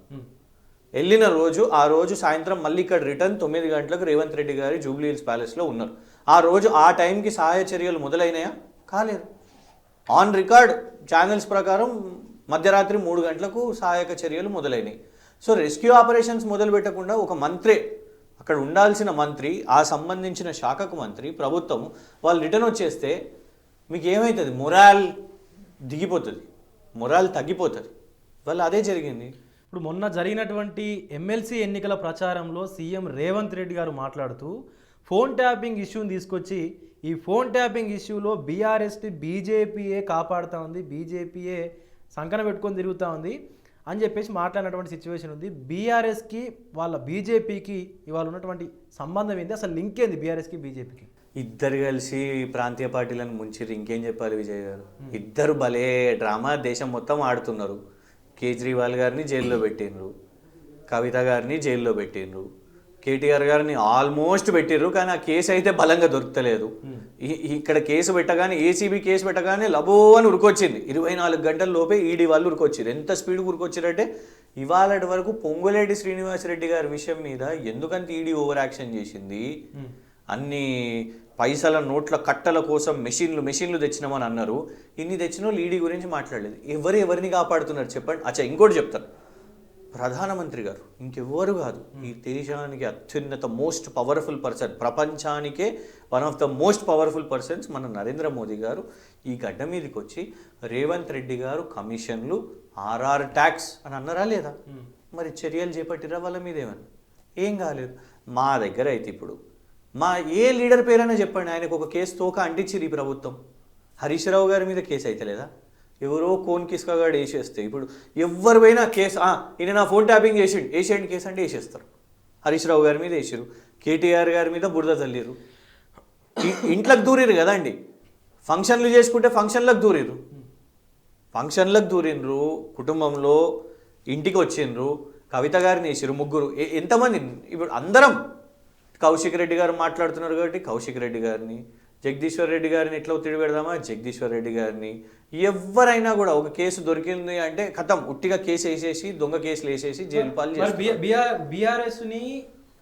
వెళ్ళిన రోజు ఆ రోజు సాయంత్రం మళ్ళీ ఇక్కడ రిటర్న్ 9 గంటలకు రేవంత్ రెడ్డి గారి జూబ్లీ హిల్స్ ప్యాలెస్లో ఉన్నారు. ఆ రోజు ఆ టైంకి సహాయ చర్యలు మొదలైనాయా? కాలేదు. ఆన్ రికార్డ్ ఛానల్స్ ప్రకారం మధ్యరాత్రి 3 గంటలకు సహాయక చర్యలు మొదలైనవి. సో రెస్క్యూ ఆపరేషన్స్ మొదలు పెట్టకుండా ఒక మంత్రి, అక్కడ ఉండాల్సిన మంత్రి, ఆ సంబంధించిన శాఖకు మంత్రి, ప్రభుత్వం వాళ్ళు రిటర్న్ వచ్చేస్తే మీకు ఏమవుతుంది? మొరాల్ దిగిపోతుంది, మొరాల్ తగ్గిపోతుంది. వాళ్ళు అదే జరిగింది. ఇప్పుడు మొన్న జరిగినటువంటి ఎమ్మెల్సీ ఎన్నికల ప్రచారంలో సీఎం రేవంత్ రెడ్డి గారు మాట్లాడుతూ ఫోన్ ట్యాపింగ్ ఇష్యూని తీసుకొచ్చి ఈ ఫోన్ ట్యాపింగ్ ఇష్యూలో బీఆర్ఎస్ని బీజేపీయే కాపాడుతూ ఉంది, బీజేపీయే సంకన పెట్టుకొని తిరుగుతూ ఉంది అని చెప్పేసి మాట్లాడినటువంటి సిచ్యువేషన్ ఉంది. బీఆర్ఎస్కి వాళ్ళ బీజేపీకి ఇవాళ ఉన్నటువంటి సంబంధం ఏంటి, అసలు లింక్ ఏంది బీఆర్ఎస్కి బీజేపీకి? ఇద్దరు కలిసి ప్రాంతీయ పార్టీలను ముంచిర్రు. ఇంకేం చెప్పాలి విజయ్ గారు? ఇద్దరు భలే డ్రామా దేశం మొత్తం ఆడుతున్నారు. కేజ్రీవాల్ గారిని జైల్లో పెట్టిండ్రు, కవిత గారిని జైల్లో పెట్టిండ్రు, కేటీఆర్ గారిని ఆల్మోస్ట్ పెట్టిర్రు, కానీ ఆ కేసు అయితే బలంగా దొరకలేదు. ఇక్కడ కేసు పెట్టగానే, ఏసీబీ కేసు పెట్టగానే లబో అని ఉరికొచ్చింది. 24 గంటల లోపే ఈడీ వాళ్ళు ఉరికొచ్చారు. ఎంత స్పీడ్గా ఉరికొచ్చారంటే ఇవాళటి వరకు పొంగులేటి శ్రీనివాసరెడ్డి గారి విషయం మీద ఎందుకంత ఈడీ ఓవర్ యాక్షన్ చేసింది, అన్ని పైసల నోట్ల కట్టల కోసం మెషిన్లు తెచ్చినామని అన్నారు. ఇన్ని తెచ్చిన వాళ్ళు ఈడీ గురించి మాట్లాడలేదు. ఎవరిని కాపాడుతున్నారు చెప్పండి? అచ్చా, ఇంకోటి చెప్తాను. ప్రధానమంత్రి గారు ఇంకెవ్వరు కాదు, ఈ దేశానికి అత్యున్నత మోస్ట్ పవర్ఫుల్ పర్సన్, ప్రపంచానికే one of the most powerful persons మన నరేంద్ర మోదీ గారు ఈ గడ్డ మీదకి వచ్చి రేవంత్ రెడ్డి గారు కమిషన్లు, ఆర్ఆర్ ట్యాక్స్ అని అన్నారా లేదా? మరి చర్యలు చేపట్టిరా వాళ్ళ మీద? ఏమన్నా ఏం కాలేదు. మా దగ్గర అయితే ఇప్పుడు మా ఏ లీడర్ పేరైనా చెప్పండి, ఆయనకు ఒక కేసు తోక అంటించిరు ఈ ప్రభుత్వం. హరీష్ రావు గారి మీద కేసు అయితే లేదా? ఎవరో కోన్ కిస్కాగాడు వేసేస్తే ఇప్పుడు ఎవరు పోయినా కేసు, ఈయన నా ఫోన్ ట్యాపింగ్ వేసేయండి కేసు అంటే వేసేస్తారు. హరీష్ రావు గారి మీద వేసారు, కేటీఆర్ గారి మీద బురద తల్లిరు, ఇంట్లోకి దూరిరు కదా అండి. ఫంక్షన్లు చేసుకుంటే ఫంక్షన్లకు దూరిండ్రు, కుటుంబంలో ఇంటికి వచ్చిండ్రు, కవిత గారిని వేసారు, ముగ్గురు. ఎంతమంది ఇప్పుడు అందరం కౌశిక్ రెడ్డి గారు మాట్లాడుతున్నారు కాబట్టి కౌశిక్ రెడ్డి గారిని, జగదీశ్వర్ రెడ్డి గారిని ఎట్లా ఒత్తిడి పెడదామా జగదీశ్వర్ రెడ్డి గారిని. ఎవరైనా కూడా ఒక కేసు దొరికింది అంటే కథం ఉట్టిగా కేసు వేసేసి, దొంగ కేసులు వేసేసి జైలు పాలు చేస్తారు. బీఆర్ఎస్ని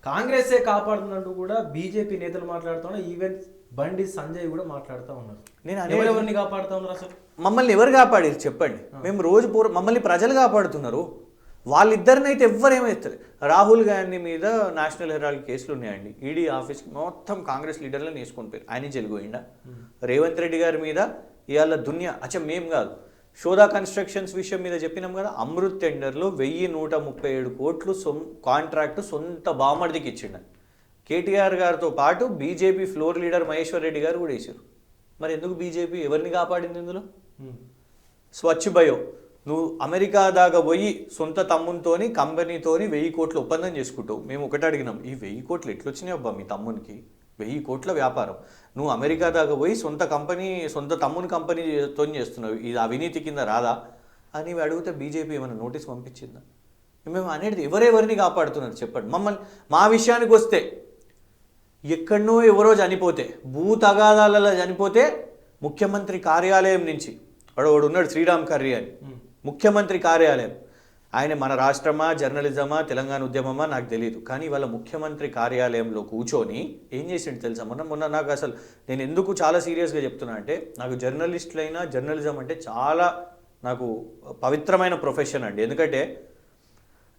కాంగ్రెసే కాపాడుతున్నట్టు కూడా బీజేపీ నేతలు మాట్లాడుతున్నారు. ఈవెన్ బండి సంజయ్ కూడా మాట్లాడుతూ ఉన్నారు. నేను ఎవరిని కాపాడుతూ ఉన్నారు? అసలు మమ్మల్ని ఎవరు కాపాడారు చెప్పండి? మేము రోజు మమ్మల్ని ప్రజలు కాపాడుతున్నారు. వాళ్ళిద్దరినైతే ఎవ్వరేమవుతుంది? రాహుల్ గాంధీ మీద నేషనల్ హెరాల్డ్ కేసులు ఉన్నాయండి. ఈడీ ఆఫీస్కి మొత్తం కాంగ్రెస్ లీడర్లను వేసుకొని పోయారు, ఆయన జైలుపోయిండా. రేవంత్ రెడ్డి గారి మీద ఇవాళ దునియా మేం కాదు, షోదా కన్స్ట్రక్షన్స్ విషయం మీద చెప్పినాం కదా, అమృత్ టెండర్లో 1137 కోట్లు కాంట్రాక్టు సొంత బామర్దికి ఇచ్చిండ. కేటీఆర్ గారితో పాటు BJP floor leader Maheshwar Reddy గారు కూడా వేసారు. మరి ఎందుకు బీజేపీ ఎవరిని కాపాడింది ఇందులో? స్వచ్ఛ బయో, నువ్వు అమెరికా దాకా పోయి సొంత తమ్మునితోని కంపెనీతోని 1000 కోట్ల ఒప్పందం చేసుకుంటావు. మేము ఒకటి అడిగినాం, ఈ 1000 కోట్లు ఎట్లొచ్చినాయి అబ్బా మీ తమ్మునికి? 1000 కోట్ల వ్యాపారం నువ్వు అమెరికా దాకా పోయి సొంత తమ్ముని కంపెనీతో చేస్తున్నావు, ఇది అవినీతి కింద రాదా అని అడిగితే బీజేపీ ఏమైనా నోటీస్ పంపించిందా? మేము అనేది ఎవరెవరిని కాపాడుతున్నారు చెప్పండి. మా విషయానికి వస్తే ఎక్కడనో ఎవరో చనిపోతే, భూ తగాదాలలో చనిపోతే ముఖ్యమంత్రి కార్యాలయం నుంచి వాడు ఉన్నాడు, శ్రీరామ్ కర్రీ అని, ముఖ్యమంత్రి కార్యాలయం, ఆయన మన రాష్ట్రమా, జర్నలిజమా, తెలంగాణ ఉద్యమమా నాకు తెలియదు, కానీ వాళ్ళ ముఖ్యమంత్రి కార్యాలయంలో కూర్చొని ఏం చేసిండు తెలుసా? మొన్న నాకు అసలు నేను ఎందుకు చాలా సీరియస్గా చెప్తున్నా అంటే, నాకు జర్నలిస్టులైనా జర్నలిజం అంటే చాలా నాకు పవిత్రమైన ప్రొఫెషన్ అండి. ఎందుకంటే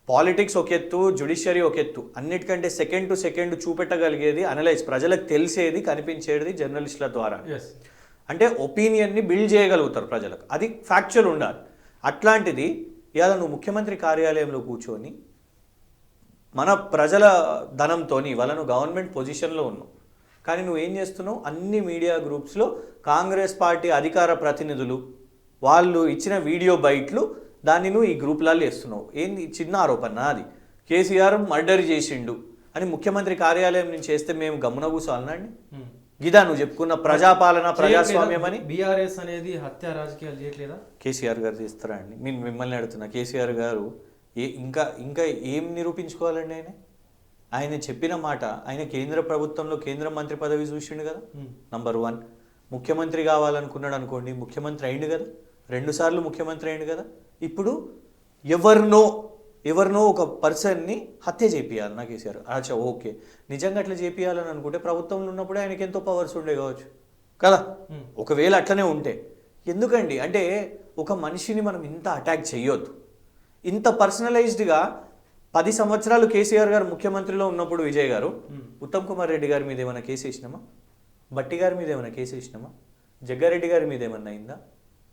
పాలిటిక్స్ ఒక ఎత్తు, జ్యుడిషియరీ ఒక ఎత్తు, అన్నిటికంటే సెకండ్ టు సెకండ్ చూపెట్టగలిగేది, అనలైజ్ ప్రజలకు తెలిసేది, కనిపించేది జర్నలిస్టుల ద్వారా. అంటే ఒపీనియన్ని బిల్డ్ చేయగలుగుతారు ప్రజలకు, అది ఫ్యాక్చువల్ ఉండాలి. అట్లాంటిది ఇవాళ నువ్వు ముఖ్యమంత్రి కార్యాలయంలో కూర్చొని మన ప్రజల ధనంతో ఇవాళ నువ్వు గవర్నమెంట్ పొజిషన్లో ఉన్నావు, కానీ నువ్వు ఏం చేస్తున్నావు? అన్ని మీడియా గ్రూప్స్లో కాంగ్రెస్ పార్టీ అధికార ప్రతినిధులు వాళ్ళు ఇచ్చిన వీడియో బైట్లు దాన్ని నువ్వు ఈ గ్రూప్లలో వేస్తున్నావు. ఏంది చిన్న ఆరోపణ అది? కేసీఆర్ మర్డర్ చేసిండు అని ముఖ్యమంత్రి కార్యాలయం నుంచి వేస్తే మేము గమ్మున కూర్చోవాలన్నా అండి? గిదా నువ్వు చెప్పుకున్న ప్రజాపాలన, ప్రజాస్వామ్యం అని? బీఆర్ఎస్ అనేది హత్య రాజకీయాలు చేయట్లేదా? కేసీఆర్ గారు చేస్తారా అండి? నేను మిమ్మల్ని అడుగుతున్నా, కేసీఆర్ గారు ఇంకా ఏం నిరూపించుకోవాలండి? ఆయన చెప్పిన మాట, ఆయన కేంద్ర ప్రభుత్వంలో కేంద్ర మంత్రి పదవి చూసిండు కదా, నంబర్ 1. ముఖ్యమంత్రి కావాలనుకున్నాడు అనుకోండి, ముఖ్యమంత్రి అయిండు కదా, 2 సార్లు ముఖ్యమంత్రి అయిండు కదా. ఇప్పుడు ఎవరినో ఒక పర్సన్ని హత్య చేపియాలి నా కేసీఆర్. అచ్చా, ఓకే, నిజంగా అట్లా చేపియాలని అనుకుంటే ప్రభుత్వంలో ఉన్నప్పుడే ఆయనకి ఎంతో పవర్స్ ఉండే కావచ్చు కదా. ఒకవేళ అట్లనే ఉంటే ఎందుకండి అంటే ఒక మనిషిని మనం ఇంత అటాక్ చేయొద్దు. ఇంత పర్సనలైజ్డ్గా 10 సంవత్సరాలు కేసీఆర్ గారు ముఖ్యమంత్రిలో ఉన్నప్పుడు విజయ్ గారు ఉత్తమ్ కుమార్ రెడ్డి గారి మీద ఏమైనా కేసు వేసినామా? బట్టి గారి మీద ఏమైనా కేసు వేసినామా? జగ్గారెడ్డి గారి మీద ఏమన్నా అయిందా?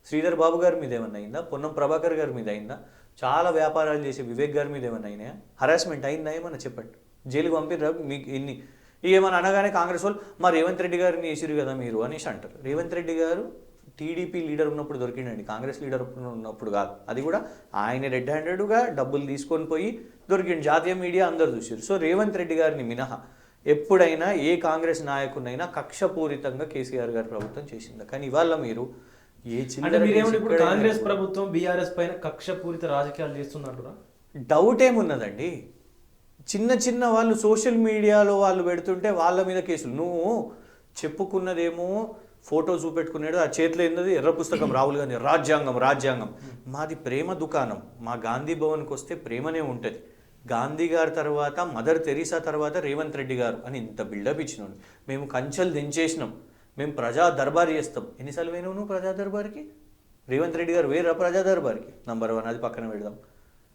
శ్రీధర్ బాబు గారి మీద ఏమన్నా అయిందా? పొన్నం ప్రభాకర్ గారి మీద అయిందా? చాలా వ్యాపారాలు చేసే వివేక్ గారి మీద ఏమన్నా అయినాయా? హరాస్మెంట్ అయిందా ఏమన్నా చెప్పండి. జైలుకి పంపిర్రా మీకు ఎన్ని? ఏమన్నా అనగానే కాంగ్రెస్ వాళ్ళు మా రేవంత్ రెడ్డి గారిని వేసిరు కదా మీరు అనేసి అంటారు. రేవంత్ రెడ్డి గారు టీడీపీ లీడర్ ఉన్నప్పుడు దొరికిండండి, కాంగ్రెస్ లీడర్ ఉన్నప్పుడు కాదు. అది కూడా ఆయన రెడ్ హ్యాండెడ్గా డబ్బులు తీసుకొని పోయి దొరికిండు. జాతీయ మీడియా అందరు చూసారు. సో రేవంత్ రెడ్డి గారిని మినహా ఎప్పుడైనా ఏ కాంగ్రెస్ నాయకునైనా కక్షపూరితంగా కేసీఆర్ గారి ప్రభుత్వం చేసిందా? కానీ ఇవాళ మీరు ఏ అంటే మీరేమో ఇప్పుడు కాంగ్రెస్ ప్రభుత్వం బీఆర్ఎస్ పైన కక్షపూరిత రాజకీయాలు చేస్తున్నట్టురా? డౌట్ ఏమున్నదండి? చిన్న చిన్న వాళ్ళు సోషల్ మీడియాలో వాళ్ళు పెడుతుంటే వాళ్ళ మీద కేసులు. నువ్వు చెప్పుకున్నదేమో ఫోటో చూపెట్టుకున్నాడు, ఆ చేతిలో ఏంది ఎర్ర పుస్తకం రాహుల్ గాంధీ రాజ్యాంగం. మాది ప్రేమ దుకాణం. మా గాంధీ భవన్కి వస్తే ప్రేమనే ఉంటుంది. గాంధీ గారి తర్వాత మదర్ తెరీసా తర్వాత రేవంత్ రెడ్డి గారు అని ఇంత బిల్డప్ ఇచ్చినాడు. మేము కంచెలు దించేసినాం, మేము ప్రజా దర్బార్ చేస్తాం. ఎన్నిసార్లు పోయినావు నువ్వు ప్రజా దర్బార్కి? రేవంత్ రెడ్డి గారు వేరా ప్రజా దర్బార్కి? నంబర్ 1 అది పక్కన పెడదాం.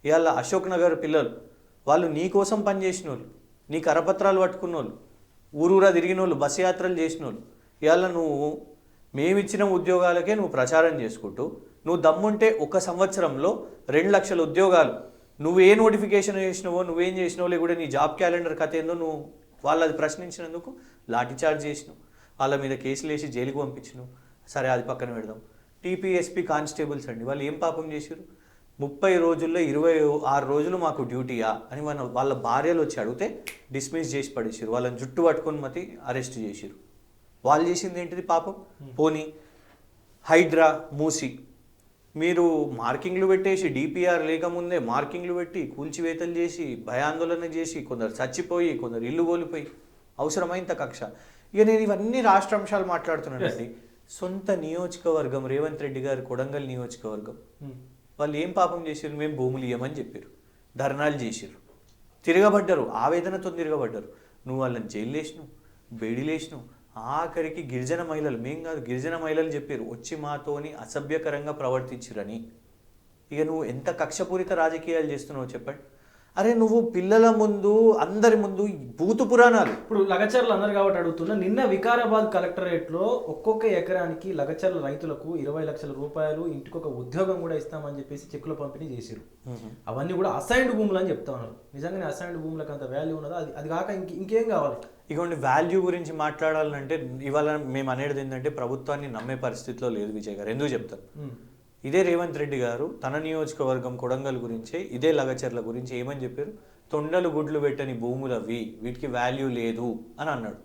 ఇవాళ అశోక్ నగర్ పిల్లలు వాళ్ళు నీ కోసం పనిచేసిన వాళ్ళు, నీ కరపత్రాలు పట్టుకున్న వాళ్ళు, ఊరూరా తిరిగిన వాళ్ళు, బస్సు యాత్రలు చేసిన వాళ్ళు. ఇవాళ నువ్వు మేమిచ్చిన ఉద్యోగాలకే నువ్వు ప్రచారం చేసుకుంటూ నువ్వు దమ్ముంటే 1 సంవత్సరంలో 2 లక్షల ఉద్యోగాలు నువ్వు ఏ నోటిఫికేషన్ చేసినావో నువ్వేం చేసినావో లేకుంటే నీ జాబ్ క్యాలెండర్ కథ ఏందో నువ్వు వాళ్ళది ప్రశ్నించినందుకు లాఠీ చార్జ్ చేసినావు, వాళ్ళ మీద కేసులు వేసి జైలుకు పంపించినావు. సరే అది పక్కన పెడదాం. టీపీఎస్పీ కానిస్టేబుల్స్ అండి, వాళ్ళు ఏం పాపం చేశారు? 30 రోజుల్లో 26 రోజులు మాకు డ్యూటీయా అని వాళ్ళ భార్యలు వచ్చి అడిగితే డిస్మిస్ చేసి పడేసారు. వాళ్ళని జుట్టు పట్టుకొని మతి అరెస్ట్ చేసారు. వాళ్ళు చేసింది ఏంటిది పాపం? పోనీ హైడ్రా మూసి మీరు మార్కింగ్లు పెట్టేసి డిపిఆర్ లేకముందే మార్కింగ్లు పెట్టి కూల్చివేతలు చేసి భయాందోళన చేసి కొందరు చచ్చిపోయి కొందరు ఇల్లు కోల్పోయి అవసరమైనంత కక్ష. ఇక నేను ఇవన్నీ రాష్ట్ర అంశాలు మాట్లాడుతున్నానండి. సొంత నియోజకవర్గం రేవంత్ రెడ్డి గారి కొడంగల్ నియోజకవర్గం, వాళ్ళు ఏం పాపం చేశారు? మేము భూములు ఇవ్వమని చెప్పారు, ధర్నాలు చేసారు, తిరగబడ్డారు, ఆవేదనతో తిరగబడ్డారు. నువ్వు వాళ్ళని జైలు వేసినావు, బేడీలు వేసినావు. ఆఖరికి గిరిజన మహిళలు, మేం కాదు గిరిజన మహిళలు చెప్పారు వచ్చి మాతోని అసభ్యకరంగా ప్రవర్తించురని. ఇక నువ్వు ఎంత కక్షపూరిత రాజకీయాలు చేస్తున్నావు చెప్పండి. అరే నువ్వు పిల్లల ముందు అందరి ముందు బూతు పురాణాలు. ఇప్పుడు లగచర్లు అన్నారు కాబట్టి అడుగుతున్నా, నిన్న వికారాబాద్ కలెక్టరేట్లో ఒక్కొక్క ఎకరానికి లగచర్ల రైతులకు 20 లక్షల రూపాయలు, ఇంటికొక ఉద్యోగం కూడా ఇస్తామని చెప్పేసి చెక్కుల పంపిణీ చేశారు. అవన్నీ కూడా అసైన్డ్ భూములు అని చెప్తా ఉన్నారు. నిజంగానే అసైన్డ్ భూములకు అంత వాల్యూ ఉన్నదా? అది కాక ఇంకేం కావాలి? ఇటువంటి వాల్యూ గురించి మాట్లాడాలంటే ఇవాళ మేము అనేది ఏంటంటే ప్రభుత్వాన్ని నమ్మే పరిస్థితిలో లేదు విజయ్ గారు. ఎందుకు చెప్తాను? ఇదే రేవంత్ రెడ్డి గారు తన నియోజకవర్గం కొడంగల్ గురించే ఇదే లగచర్ల గురించి ఏమని చెప్పారు? తొండలు గుడ్లు పెట్టని భూములు అవి, వీటికి వాల్యూ లేదు అని అన్నాడు.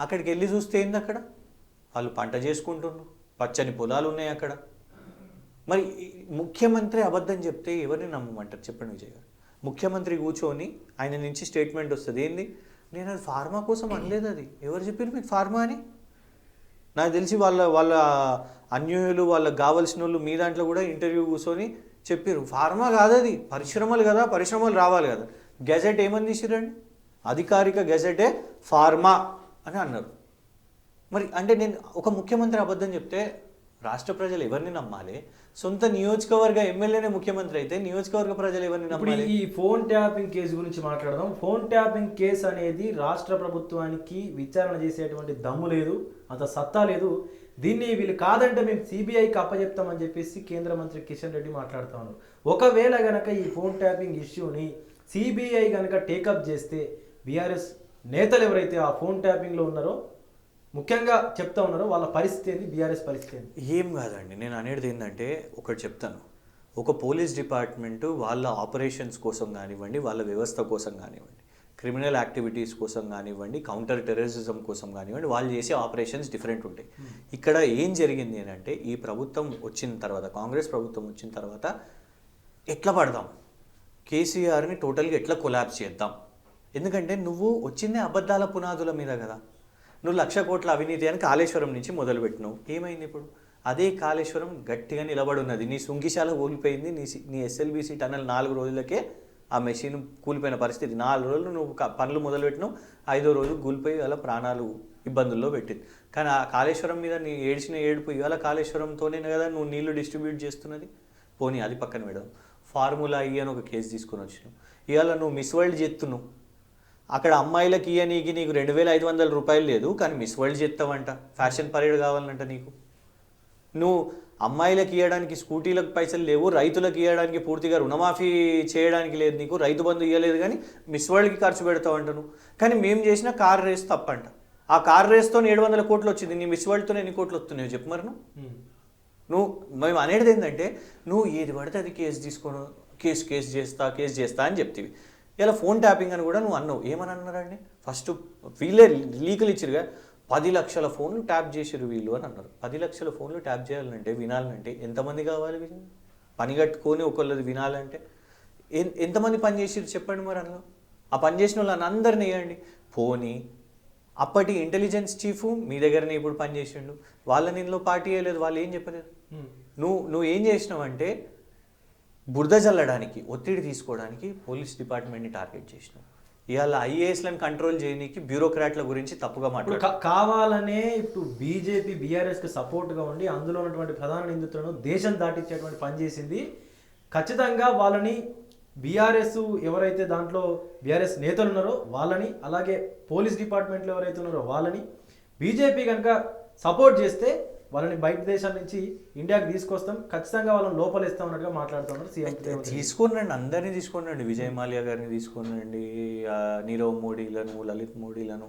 అక్కడికి వెళ్ళి చూస్తే ఏంది? అక్కడ వాళ్ళు పంట చేసుకుంటున్నారు, పచ్చని పొలాలు ఉన్నాయి అక్కడ. మరి ముఖ్యమంత్రి అబద్ధం చెప్తే ఎవరిని నమ్మమంటారు చెప్పండి విజయ్ గారు? ముఖ్యమంత్రి కూర్చొని ఆయన నుంచి స్టేట్మెంట్ వస్తుంది, ఏంది నేను అది ఫార్మా కోసం అనలేదు. అది ఎవరు చెప్పారు మీకు ఫార్మా అని? నాకు తెలిసి వాళ్ళ అన్యాయులు వాళ్ళకి కావాల్సిన వాళ్ళు మీ దాంట్లో కూడా ఇంటర్వ్యూ కూర్చొని చెప్పారు ఫార్మా కాదు అది, పరిశ్రమలు కదా, పరిశ్రమలు రావాలి కదా. గెజెట్ ఏమని తీసిరండి? అధికారిక గెజెటే ఫార్మా అని అన్నారు. మరి అంటే నేను ఒక ముఖ్యమంత్రి అబద్ధం చెప్తే రాష్ట్ర ప్రజలు ఎవరిని నమ్మాలి? సొంత నియోజకవర్గ ఎమ్మెల్యేనే ముఖ్యమంత్రి అయితే నియోజకవర్గ ప్రజలు ఎవరిని నమ్మాలి? ఈ ఫోన్ ట్యాపింగ్ కేసు గురించి మాట్లాడదాం. ఫోన్ ట్యాపింగ్ కేసు అనేది రాష్ట్ర ప్రభుత్వానికి విచారణ చేసేటువంటి దమ్ము లేదు, అంత సత్తా లేదు. దీన్ని వీళ్ళు కాదంటే మేము సిబిఐకి అప్పచెప్తామని చెప్పేసి కేంద్ర మంత్రి కిషన్ రెడ్డి మాట్లాడుతూ ఉన్నారు. ఒకవేళ గనక ఈ ఫోన్ ట్యాపింగ్ ఇష్యూని సిబిఐ కనుక టేకప్ చేస్తే బీఆర్ఎస్ నేతలు ఎవరైతే ఆ ఫోన్ ట్యాపింగ్లో ఉన్నారో ముఖ్యంగా చెప్తా ఉన్నారో వాళ్ళ పరిస్థితి ఏంది, బీఆర్ఎస్ పరిస్థితి ఏంది? ఏం కాదండి, నేను అనేది ఏంటంటే ఒకటి చెప్తాను. ఒక పోలీస్ డిపార్ట్మెంటు వాళ్ళ ఆపరేషన్స్ కోసం కానివ్వండి, వాళ్ళ వ్యవస్థ కోసం కానివ్వండి, క్రిమినల్ యాక్టివిటీస్ కోసం కానివ్వండి, కౌంటర్ టెర్రరిజం కోసం కానివ్వండి, వాళ్ళు చేసే ఆపరేషన్స్ డిఫరెంట్ ఉంటాయి. ఇక్కడ ఏం జరిగింది అంటే ఈ ప్రభుత్వం వచ్చిన తర్వాత, కాంగ్రెస్ ప్రభుత్వం వచ్చిన తర్వాత ఎట్లా పడదాం, కేసీఆర్ని టోటల్గా ఎట్లా కొలాప్స్ చేద్దాం. ఎందుకంటే నువ్వు వచ్చిందే అబద్ధాల పునాదుల మీద కదా. నువ్వు 1,00,000 కోట్ల అవినీతి అని కాళేశ్వరం నుంచి మొదలుపెట్టినావు. ఏమైంది ఇప్పుడు? అదే కాళేశ్వరం గట్టిగా నిలబడి ఉన్నది. నీ సుంకిశాల ఓడిపోయింది, నీ ఎస్ఎల్బీసీ టన్నల్ 4 రోజులకే ఆ మెషిన్ కూలిపోయిన పరిస్థితి. 4 రోజులు నువ్వు పనులు మొదలుపెట్టినావు, 5వ రోజు కూలిపోయి అలా ప్రాణాలు ఇబ్బందుల్లో పెట్టింది. కానీ ఆ కాళేశ్వరం మీద నీ ఏడ్చిన ఏడుపు ఇవాళ కాళేశ్వరంతోనే కదా నువ్వు నీళ్లు డిస్ట్రిబ్యూట్ చేస్తున్నది. పోనీ అది పక్కన పెడదాం. ఫార్ములా ఈ అని ఒక కేసు తీసుకొని వచ్చినావు. ఇవాళ నువ్వు మిస్ వరల్డ్ చేస్తున్నావు. అక్కడ అమ్మాయిలకి నీకు 2,500 రూపాయలు లేదు, కానీ మిస్ వరల్డ్ చేస్తావంట. ఫ్యాషన్ పరేడ్ కావాలంట నీకు. నువ్వు అమ్మాయిలకు ఇవ్వడానికి స్కూటీలకు పైసలు లేవు, రైతులకు ఇవ్వడానికి పూర్తిగా రుణమాఫీ చేయడానికి లేదు నీకు, రైతు బంధు ఇవ్వలేదు, కానీ మిస్ వరల్డ్కి ఖర్చు పెడతావు అంట నువ్వు. కానీ మేము చేసిన కార్ రేస్ తప్పంట. ఆ కార్ రేస్తో 700 కోట్లు వచ్చింది, నీ మిస్ వరల్డ్తో ఎన్ని కోట్లు వస్తున్నాయో చెప్పు మరి. నువ్వు మేము అనేది ఏంటంటే నువ్వు ఏది పడితే అది కేసు చేస్తా అని చెప్తివి. ఇలా ఫోన్ ట్యాపింగ్ అని కూడా నువ్వు అన్నావు. ఏమని అన్నారండి? ఫస్ట్ వీళ్ళే లీకులు ఇచ్చిరుగా, 10 లక్షల ఫోన్లు ట్యాప్ చేసిరు వీళ్ళు అని అన్నారు. 10 లక్షల ఫోన్లు ట్యాప్ చేయాలంటే, వినాలంటే ఎంతమంది కావాలి? పని కట్టుకొని ఒకళ్ళది వినాలంటే ఎంతమంది పని చేసిరు చెప్పండి మరి. అందులో ఆ పని చేసిన వాళ్ళని అందరినీ వేయండి. పోనీ అప్పటి ఇంటెలిజెన్స్ చీఫ్ మీ దగ్గరనే ఇప్పుడు పని చేసిండు, వాళ్ళని ఇందులో పార్టీ వేయలేదు, వాళ్ళు ఏం చెప్పలేదు. నువ్వు ఏం చేసినావంటే బురద చల్లడానికి, ఒత్తిడి తీసుకోవడానికి పోలీస్ డిపార్ట్మెంట్ని టార్గెట్ చేసినావు. ఇవాళ ఐఏఎస్లను కంట్రోల్ చేయడానికి బ్యూరోక్రాట్ల గురించి తప్పుగా మాట్లాడు. కావాలనే ఇప్పుడు బీజేపీ బీఆర్ఎస్కి సపోర్ట్గా ఉండి అందులో ఉన్నటువంటి ప్రధాన నిందితులను దేశం దాటించేటువంటి పని చేసింది. ఖచ్చితంగా వాళ్ళని బీఆర్ఎస్ ఎవరైతే దాంట్లో బీఆర్ఎస్ నేతలు ఉన్నారో వాళ్ళని, అలాగే పోలీస్ డిపార్ట్మెంట్లో ఎవరైతే ఉన్నారో వాళ్ళని బీజేపీ కనుక సపోర్ట్ చేస్తే వాళ్ళని బయట దేశాల నుంచి ఇండియాకి తీసుకొస్తాం, ఖచ్చితంగా వాళ్ళని లోపలేస్తాం అన్నట్టుగా మాట్లాడుతున్నారు సీఎం. తీసుకుని అందరినీ తీసుకుని రండి, విజయ్ మాల్యా గారిని తీసుకుని రండి, నీరవ్ మోడీలను, లలిత్ మోడీలను,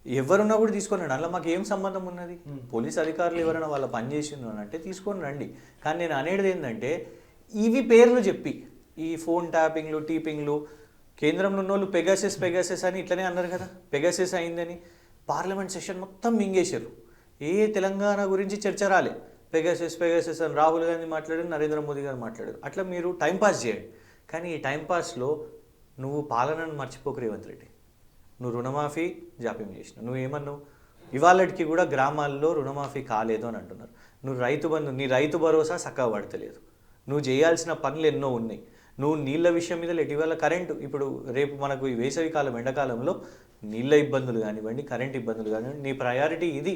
ఎవరున్నా కూడా తీసుకొని రండి. అలా మాకు ఏం సంబంధం ఉన్నది? పోలీస్ అధికారులు ఎవరైనా వాళ్ళ పని చేసిండు అని అంటే తీసుకొని రండి. కానీ నేను అనేది ఏంటంటే ఇవి పేర్లు చెప్పి ఈ ఫోన్ ట్యాపింగ్లు టీపింగ్లు, కేంద్రంలో ఉన్న వాళ్ళు పెగాసెస్ అని ఇట్లనే అన్నారు కదా, పెగాసెస్ అయిందని పార్లమెంట్ సెషన్ మొత్తం మింగేశారు. ఏ తెలంగాణ గురించి చర్చ రాలే. పెగాసెస్ అని రాహుల్ గాంధీ మాట్లాడారు, నరేంద్ర మోదీ గారు మాట్లాడారు. అట్లా మీరు టైంపాస్ చేయండి. కానీ ఈ టైంపాస్లో నువ్వు పాలనను మర్చిపోకు రేవంత్ రెడ్డి. నువ్వు రుణమాఫీ జాప్యం చేసినావు. నువ్వు ఏమన్నావు? ఇవాళకి కూడా గ్రామాల్లో రుణమాఫీ కాలేదు అని అంటున్నారు. నువ్వు రైతు బంధు, నీ రైతు భరోసా చక్కగా పడతలేదు. నువ్వు చేయాల్సిన పనులు ఎన్నో ఉన్నాయి. నువ్వు నీళ్ళ విషయం మీద ఇటీవల కరెంటు, ఇప్పుడు రేపు మనకు ఈ వేసవికాలం ఎండాకాలంలో నీళ్ళ ఇబ్బందులు కానివ్వండి, కరెంట్ ఇబ్బందులు కానివ్వండి, నీ ప్రయారిటీ ఇది.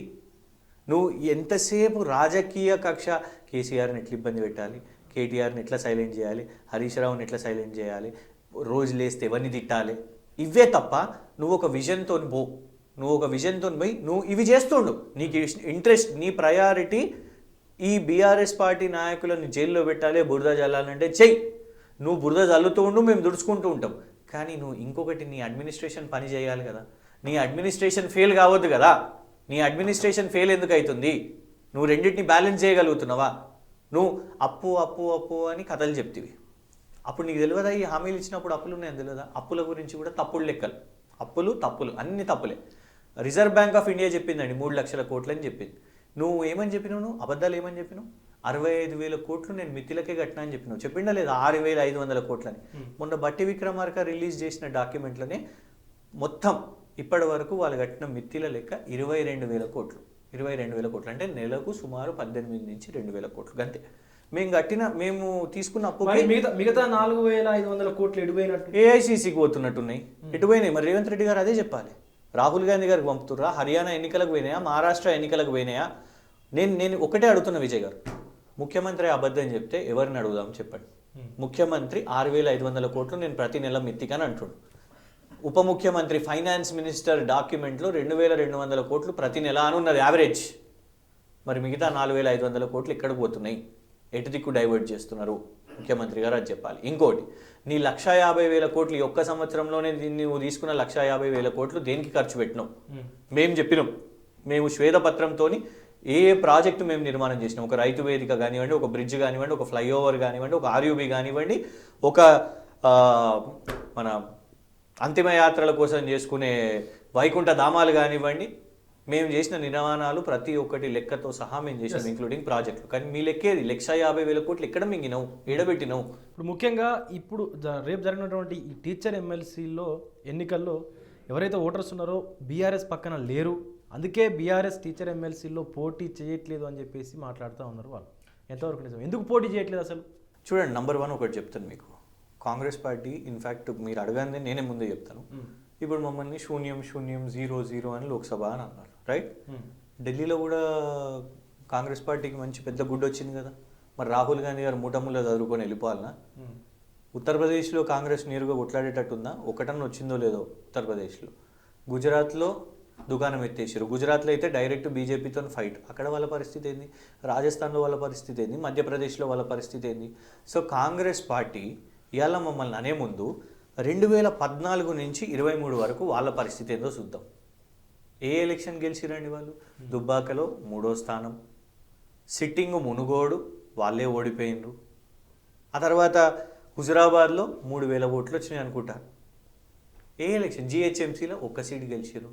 నువ్వు ఎంతసేపు రాజకీయ కక్ష, కేసీఆర్ని ఎట్లా ఇబ్బంది పెట్టాలి, కేటీఆర్ని ఎట్లా సైలెంట్ చేయాలి, హరీష్ రావుని ఎట్లా సైలెంట్ చేయాలి, రోజు లేస్తే ఎవరిని తిట్టాలి, ఇవే తప్ప నువ్వు ఒక విజన్తో పోయి నువ్వు ఇవి చేస్తుండు. నీకు ఇంట్రెస్ట్, నీ ప్రయారిటీ ఈ బీఆర్ఎస్ పార్టీ నాయకులను జైల్లో పెట్టాలి, బురద చల్లాలంటే చెయ్యి. నువ్వు బురద చల్లుతూ ఉండు, మేము దుడుచుకుంటూ ఉంటాం. కానీ నువ్వు ఇంకొకటి, నీ అడ్మినిస్ట్రేషన్ పని చేయాలి కదా. నీ అడ్మినిస్ట్రేషన్ ఫెయిల్ కావద్దు కదా. నీ అడ్మినిస్ట్రేషన్ ఫెయిల్ ఎందుకు అవుతుంది? నువ్వు రెండింటిని బ్యాలెన్స్ చేయగలుగుతున్నావా? నువ్వు అప్పు అని కథలు చెప్తివి. అప్పుడు నీకు తెలియదా ఈ హామీలు ఇచ్చినప్పుడు అప్పులు ఉన్నాయని తెలియదా? అప్పుల గురించి కూడా తప్పుడు లెక్కలు, తప్పులు అన్ని తప్పులే. రిజర్వ్ బ్యాంక్ ఆఫ్ ఇండియా చెప్పిందండి 3 లక్షల కోట్లు అని చెప్పింది. నువ్వు ఏమని చెప్పినావు? నువ్వు అబద్ధాలు ఏమని చెప్పినావు? 65,000 కోట్లు నేను మిత్తిలకే కట్టినా అని చెప్పినావు. చెప్పిండా లేదా? 6,500 కోట్లని. మొన్న బట్టి విక్రమార్క రిలీజ్ చేసిన డాక్యుమెంట్లోనే మొత్తం ఇప్పటి వరకు వాళ్ళు కట్టిన మిత్తిల లెక్క 22,000 కోట్లు. 22,000 కోట్లు అంటే నెలకు సుమారు 18 నుంచి 2,000 కోట్లు అంతే. మేము తీసుకున్న అప్పు మిగతా 4,500 కోట్లు ఎటుపోయినట్టు ఏఐసీసీకి పోతున్నట్టున్నాయి. ఎటుపోయినాయి మరి? రేవంత్ రెడ్డి గారు అదే చెప్పాలి. రాహుల్ గాంధీ గారికి పంపుతుర్రా? హర్యానా ఎన్నికలకు పోయినాయా? మహారాష్ట్ర ఎన్నికలకు పోయినాయా? నేను ఒకటే అడుగుతున్నా విజయ్ గారు, ముఖ్యమంత్రి అబద్ధం చెప్తే ఎవరిని అడుగుదాం చెప్పండి. ముఖ్యమంత్రి 6,500 కోట్లు నేను ప్రతి నెల మిత్తికని అంటుండు. ఉప ముఖ్యమంత్రి ఫైనాన్స్ మినిస్టర్ డాక్యుమెంట్లో 2,200 కోట్లు ప్రతి నెల అని ఉన్నది యావరేజ్. మరి మిగతా 4,500 కోట్లు ఎక్కడికి పోతున్నాయి? ఎటు దిక్కు డైవర్ట్ చేస్తున్నారు? ముఖ్యమంత్రి గారు అది చెప్పాలి. ఇంకోటి, నీ 150,000 కోట్లు ఈ ఒక్క సంవత్సరంలోనే నువ్వు తీసుకున్న 150,000 కోట్లు దేనికి ఖర్చు పెట్టినావు? మేము చెప్పినాం. మేము శ్వేతపత్రంతో ఏ ప్రాజెక్టు మేము నిర్మాణం చేసినాం, ఒక రైతు వేదిక కానివ్వండి, ఒక బ్రిడ్జ్ కానివ్వండి, ఒక ఫ్లైఓవర్ కానివ్వండి, ఒక ఆర్యూబీ కానివ్వండి, ఒక మన అంతిమయాత్రల కోసం చేసుకునే వైకుంఠ ధామాలు కానివ్వండి, మేము చేసిన నిర్మాణాలు ప్రతి ఒక్కటి లెక్కతో సహా మేము చేసినాం, ఇంక్లూడింగ్ ప్రాజెక్టులు. కానీ మీ లెక్కేది 150,000 కోట్లు ఎక్కడ మింగినావు, ఎడబెట్టినావు? ఇప్పుడు ముఖ్యంగా ఇప్పుడు రేపు జరిగినటువంటి ఈ టీచర్ ఎమ్మెల్సీలో ఎన్నికల్లో ఎవరైతే ఓటర్స్ ఉన్నారో బీఆర్ఎస్ పక్కన లేరు, అందుకే బీఆర్ఎస్ టీచర్ ఎమ్మెల్సీలో పోటీ చేయట్లేదు అని చెప్పేసి మాట్లాడుతూ ఉన్నారు వాళ్ళు. ఎంతవరకు నిజం? ఎందుకు పోటీ చేయట్లేదు అసలు? చూడండి, నంబర్ 1 ఒకటి చెప్తాను మీకు. కాంగ్రెస్ పార్టీ ఇన్ఫ్యాక్ట్ మీరు అడగానే నేనే ముందే చెప్తాను. ఇప్పుడు మమ్మల్ని 0-0-0-0 అని లోక్సభ అని అన్నారు, రైట్? ఢిల్లీలో కూడా కాంగ్రెస్ పార్టీకి మంచి పెద్ద గుడ్ వచ్చింది కదా. మరి రాహుల్ గాంధీ గారు మూటముల్లో చదువుకొని వెళ్ళిపోవాలన్నా? ఉత్తరప్రదేశ్లో కాంగ్రెస్ నేరుగా కొట్లాడేటట్టుందా? ఒకటన్నా వచ్చిందో లేదో ఉత్తరప్రదేశ్లో. గుజరాత్లో దుకాణం ఎత్తేసారు. గుజరాత్లో అయితే డైరెక్ట్ బీజేపీతో ఫైట్. అక్కడ వాళ్ళ పరిస్థితి ఏంది? రాజస్థాన్లో వాళ్ళ పరిస్థితి ఏంది? మధ్యప్రదేశ్లో వాళ్ళ పరిస్థితి ఏంది? సో కాంగ్రెస్ పార్టీ ఇవాళ మమ్మల్ని అనే ముందు 2014 నుంచి 23 వరకు వాళ్ళ పరిస్థితి ఏందో చూద్దాం. ఏ ఎలక్షన్ గెలిచిరండి వాళ్ళు? దుబ్బాకలో 3వ స్థానం, సిట్టింగ్ మునుగోడు వాళ్ళే ఓడిపోయినరు. ఆ తర్వాత హుజురాబాద్లో 3000 ఓట్లు వచ్చినాయి అనుకుంటా. ఏ ఎలక్షన్? జిహెచ్ఎంసీలో 1 సీట్ గెలిచారు.